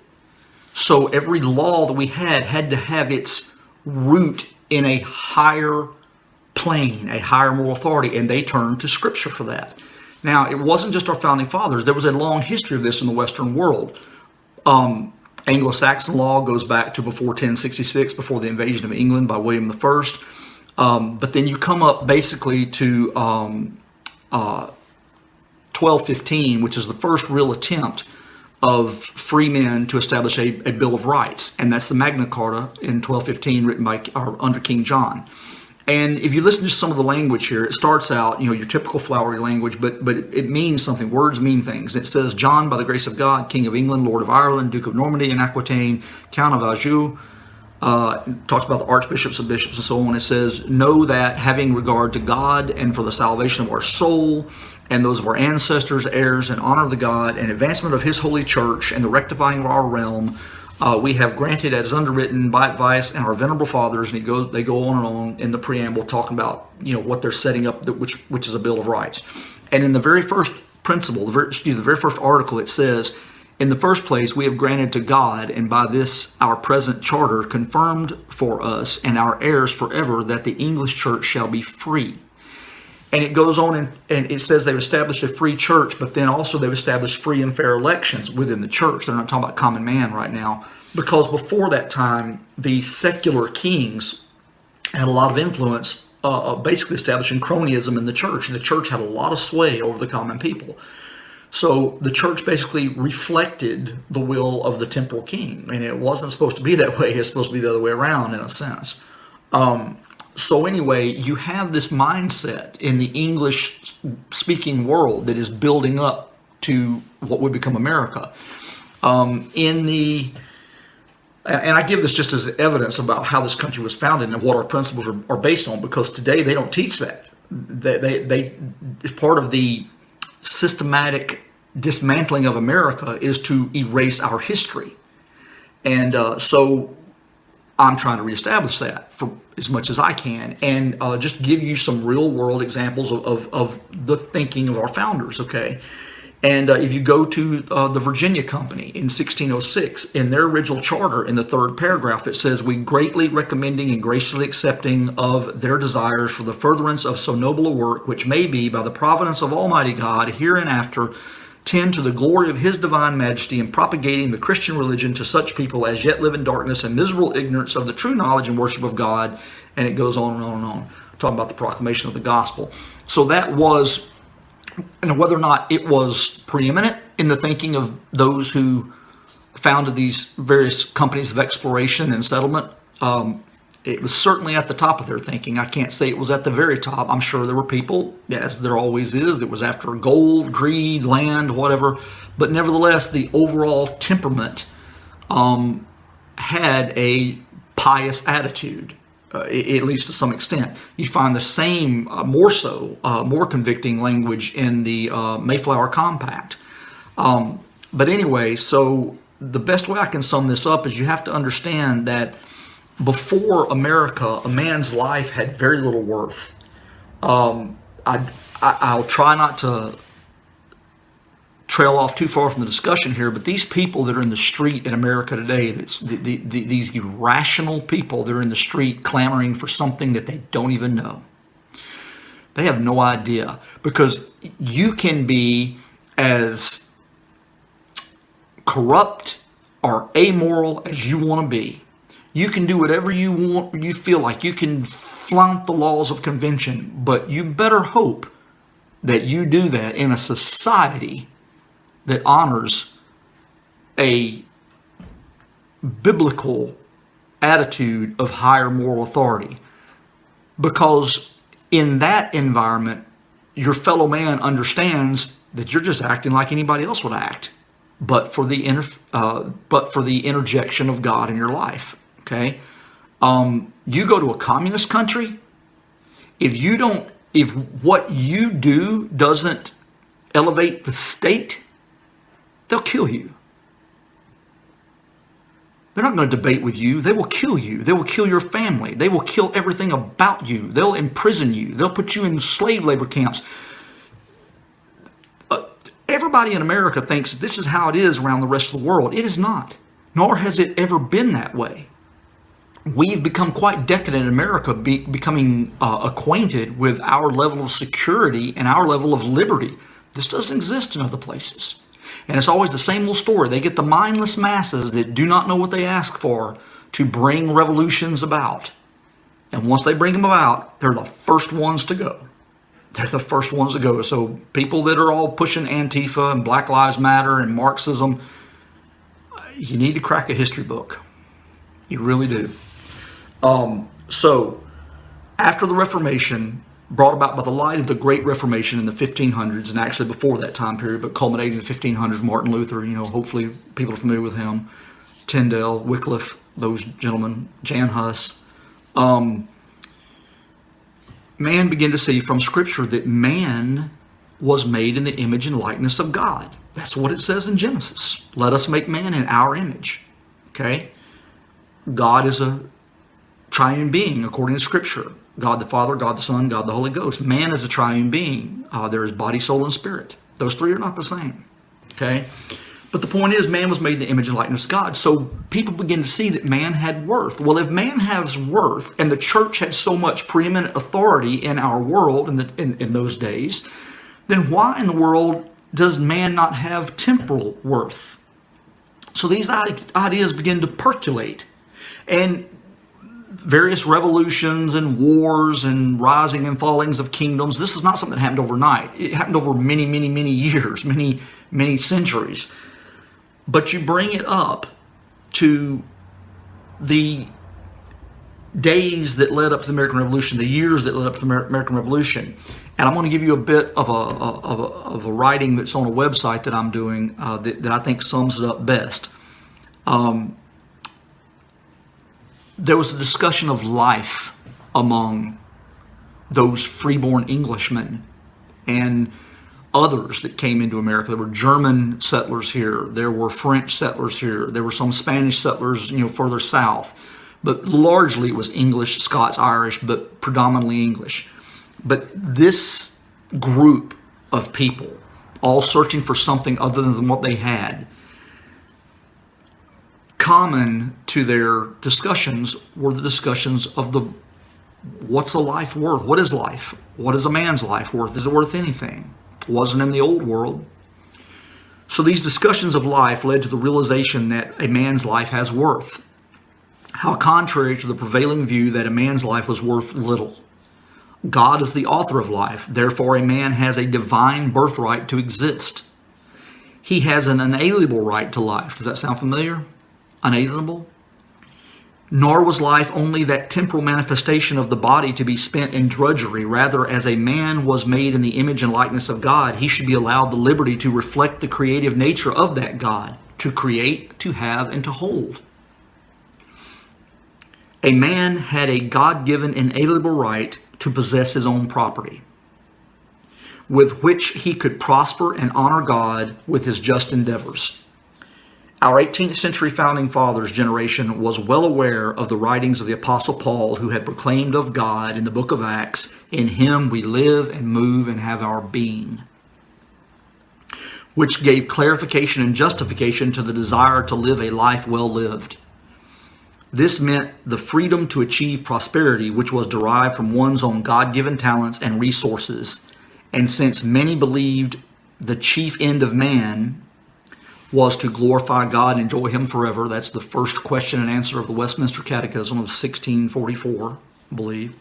S18: So every law that we had to have its root in a higher plane, a higher moral authority, and they turned to Scripture for that. Now, it wasn't just our founding fathers. There was a long history of this in the Western world. Anglo-Saxon law goes back to before 1066, before the invasion of England by William I. But then you come up basically to 1215, which is the first real attempt of free men to establish a Bill of Rights, and that's the Magna Carta in 1215, written by under King John. And if you listen to some of the language here, it starts out, your typical flowery language, but it means something. Words mean things. It says, John, by the grace of God, King of England, Lord of Ireland, Duke of Normandy and Aquitaine, Count of Anjou, talks about the archbishops and bishops and so on. It says, know that having regard to God and for the salvation of our soul and those of our ancestors, heirs, and honor of the God and advancement of his holy church and the rectifying of our realm, we have granted as underwritten by advice and our venerable fathers, and they go on and on in the preamble talking about what they're setting up, which is a Bill of Rights. And in the very first principle, the very first article, it says, in the first place, we have granted to God, and by this our present charter confirmed for us and our heirs forever, that the English church shall be free. And it goes on and it says they've established a free church, but then also they've established free and fair elections within the church. They're not talking about common man right now, because before that time, the secular kings had a lot of influence, basically establishing cronyism in the church. And the church had a lot of sway over the common people. So the church basically reflected the will of the temporal king. And it wasn't supposed to be that way. It's supposed to be the other way around in a sense. So anyway, you have this mindset in the English-speaking world that is building up to what would become America. And I give this just as evidence about how this country was founded and what our principles are based on, because today they don't teach that. They part of the systematic dismantling of America is to erase our history. And so I'm trying to reestablish that for as much as I can, and just give you some real world examples of the thinking of our founders, okay? And if you go to the Virginia Company in 1606, in their original charter, in the third paragraph, it says, "We greatly recommending and graciously accepting of their desires for the furtherance of so noble a work, which may be, by the providence of Almighty God, hereinafter tend to the glory of His divine majesty in propagating the Christian religion to such people as yet live in darkness and miserable ignorance of the true knowledge and worship of God." And it goes on and on and on, talking about the proclamation of the gospel. So that was, and whether or not it was preeminent in the thinking of those who founded these various companies of exploration and settlement, it was certainly at the top of their thinking. I can't say it was at the very top. I'm sure there were people, as there always is, that was after gold, greed, land, whatever. But nevertheless, the overall temperament had a pious attitude, at least to some extent. You find the same, more convicting language in the Mayflower Compact. But anyway, so the best way I can sum this up is you have to understand that before America, a man's life had very little worth. I'll try not to trail off too far from the discussion here, but these people that are in the street in America today, these irrational people that are in the street clamoring for something that they don't even know. They have no idea, because you can be as corrupt or amoral as you want to be. You can do whatever you want, you feel like. You can flaunt the laws of convention, but you better hope that you do that in a society that honors a biblical attitude of higher moral authority. Because in that environment, your fellow man understands that you're just acting like anybody else would act, but for the interjection of God in your life. Okay, you go to a communist country, if what you do doesn't elevate the state, they'll kill you. They're not going to debate with you. They will kill you. They will kill your family. They will kill everything about you. They'll imprison you. They'll put you in slave labor camps. Everybody in America thinks this is how it is around the rest of the world. It is not, nor has it ever been that way. We've become quite decadent in America, becoming acquainted with our level of security and our level of liberty. This doesn't exist in other places. And it's always the same old story. They get the mindless masses that do not know what they ask for to bring revolutions about. And once they bring them about, they're the first ones to go. They're the first ones to go. So people that are all pushing Antifa and Black Lives Matter and Marxism, you need to crack a history book. You really do. So after the Reformation, brought about by the light of the Great Reformation in the 1500s, and actually before that time period, but culminating in the 1500s, Martin Luther, hopefully people are familiar with him, Tyndale, Wycliffe, those gentlemen, Jan Hus. Man began to see from Scripture that man was made in the image and likeness of God. That's what it says in Genesis. Let us make man in our image. Okay? God is a triune being according to Scripture. God the Father, God the Son, God the Holy Ghost. Man is a triune being. There is body, soul, and spirit. Those three are not the same. Okay? But the point is, man was made in the image and likeness of God. So people begin to see that man had worth. Well, if man has worth, and the church had so much preeminent authority in our world in those days, then why in the world does man not have temporal worth? So these ideas begin to percolate. And various revolutions and wars and rising and fallings of kingdoms. This is not something that happened overnight. It happened over many, many, many years, many, many centuries. But you bring it up to the days that led up to the American Revolution, the years that led up to the American Revolution. And I'm going to give you a bit of a writing that's on a website that I'm doing that I think sums it up best. There was a discussion of life among those freeborn Englishmen and others that came into America. There were German settlers here. There were French settlers here. There were some Spanish settlers, further south. But largely it was English, Scots, Irish, but predominantly English. But this group of people, all searching for something other than what they had, common to their discussions were the discussions of what's a life worth? What is life? What is a man's life worth? Is it worth anything? It wasn't in the old world. So these discussions of life led to the realization that a man's life has worth. How contrary to the prevailing view that a man's life was worth little. God is the author of life, therefore a man has a divine birthright to exist. He has an unalienable right to life. Does that sound familiar? Unalienable? Nor was life only that temporal manifestation of the body to be spent in drudgery. Rather, as a man was made in the image and likeness of God, he should be allowed the liberty to reflect the creative nature of that God, to create, to have, and to hold. A man had a God-given inalienable right to possess his own property, with which he could prosper and honor God with his just endeavors. Our 18th century founding fathers generation was well aware of the writings of the Apostle Paul, who had proclaimed of God in the book of Acts, "In him we live and move and have our being," which gave clarification and justification to the desire to live a life well lived. This meant the freedom to achieve prosperity, which was derived from one's own God-given talents and resources. And since many believed the chief end of man was to glorify God and enjoy him forever, that's the first question and answer of the Westminster Catechism of 1644, I believe.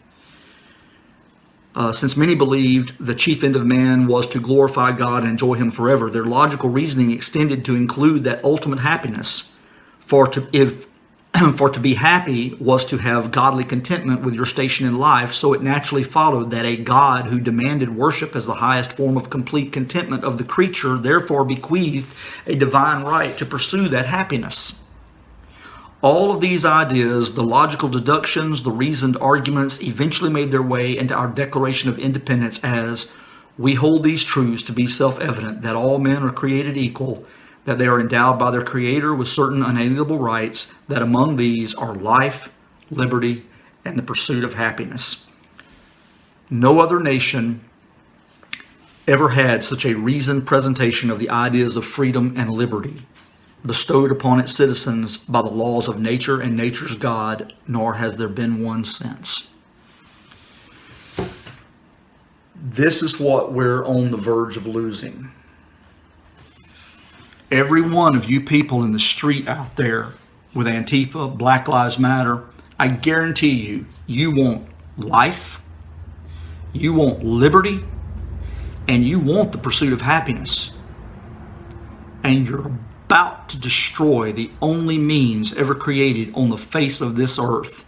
S18: Since many believed the chief end of man was to glorify God and enjoy him forever, their logical reasoning extended to include that ultimate happiness. For to be happy was to have godly contentment with your station in life, so it naturally followed that a God who demanded worship as the highest form of complete contentment of the creature therefore bequeathed a divine right to pursue that happiness. All of these ideas, the logical deductions, the reasoned arguments, eventually made their way into our Declaration of Independence as, "We hold these truths to be self-evident, that all men are created equal, that they are endowed by their Creator with certain unalienable rights, that among these are life, liberty, and the pursuit of happiness." No other nation ever had such a reasoned presentation of the ideas of freedom and liberty bestowed upon its citizens by the laws of nature and nature's God, nor has there been one since. This is what we're on the verge of losing. Every one of you people in the street out there with Antifa, Black Lives Matter, I guarantee you, you want life, you want liberty, and you want the pursuit of happiness. And you're about to destroy the only means ever created on the face of this earth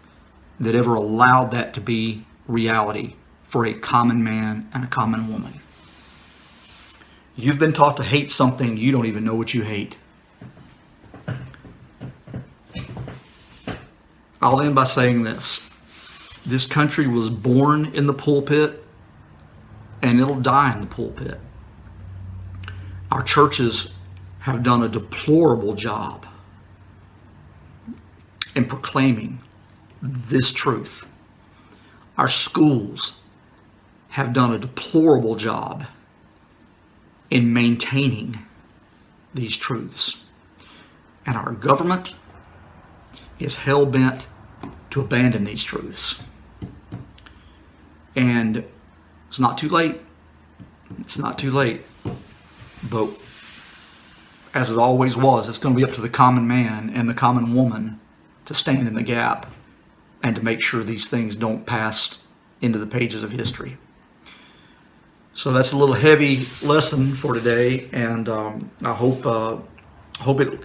S18: that ever allowed that to be reality for a common man and a common woman. You've been taught to hate something you don't even know what you hate. I'll end by saying this. This country was born in the pulpit, and it'll die in the pulpit. Our churches have done a deplorable job in proclaiming this truth. Our schools have done a deplorable job in maintaining these truths. And our government is hell-bent to abandon these truths. And it's not too late. It's not too late. But as it always was, it's going to be up to the common man and the common woman to stand in the gap and to make sure these things don't pass into the pages of history. So that's a little heavy lesson for today, and I hope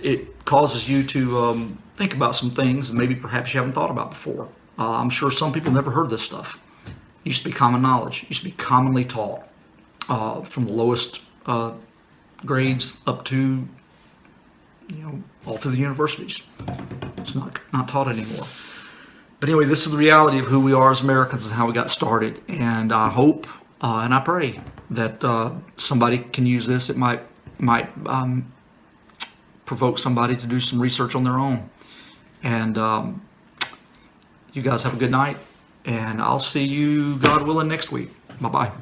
S18: it causes you to think about some things that maybe perhaps you haven't thought about before. I'm sure some people never heard this stuff. It used to be common knowledge. It used to be commonly taught from the lowest grades up to, all through the universities. It's not taught anymore. But anyway, this is the reality of who we are as Americans and how we got started. And I hope and I pray that somebody can use this. It might provoke somebody to do some research on their own. And you guys have a good night. And I'll see you, God willing, next week. Bye-bye.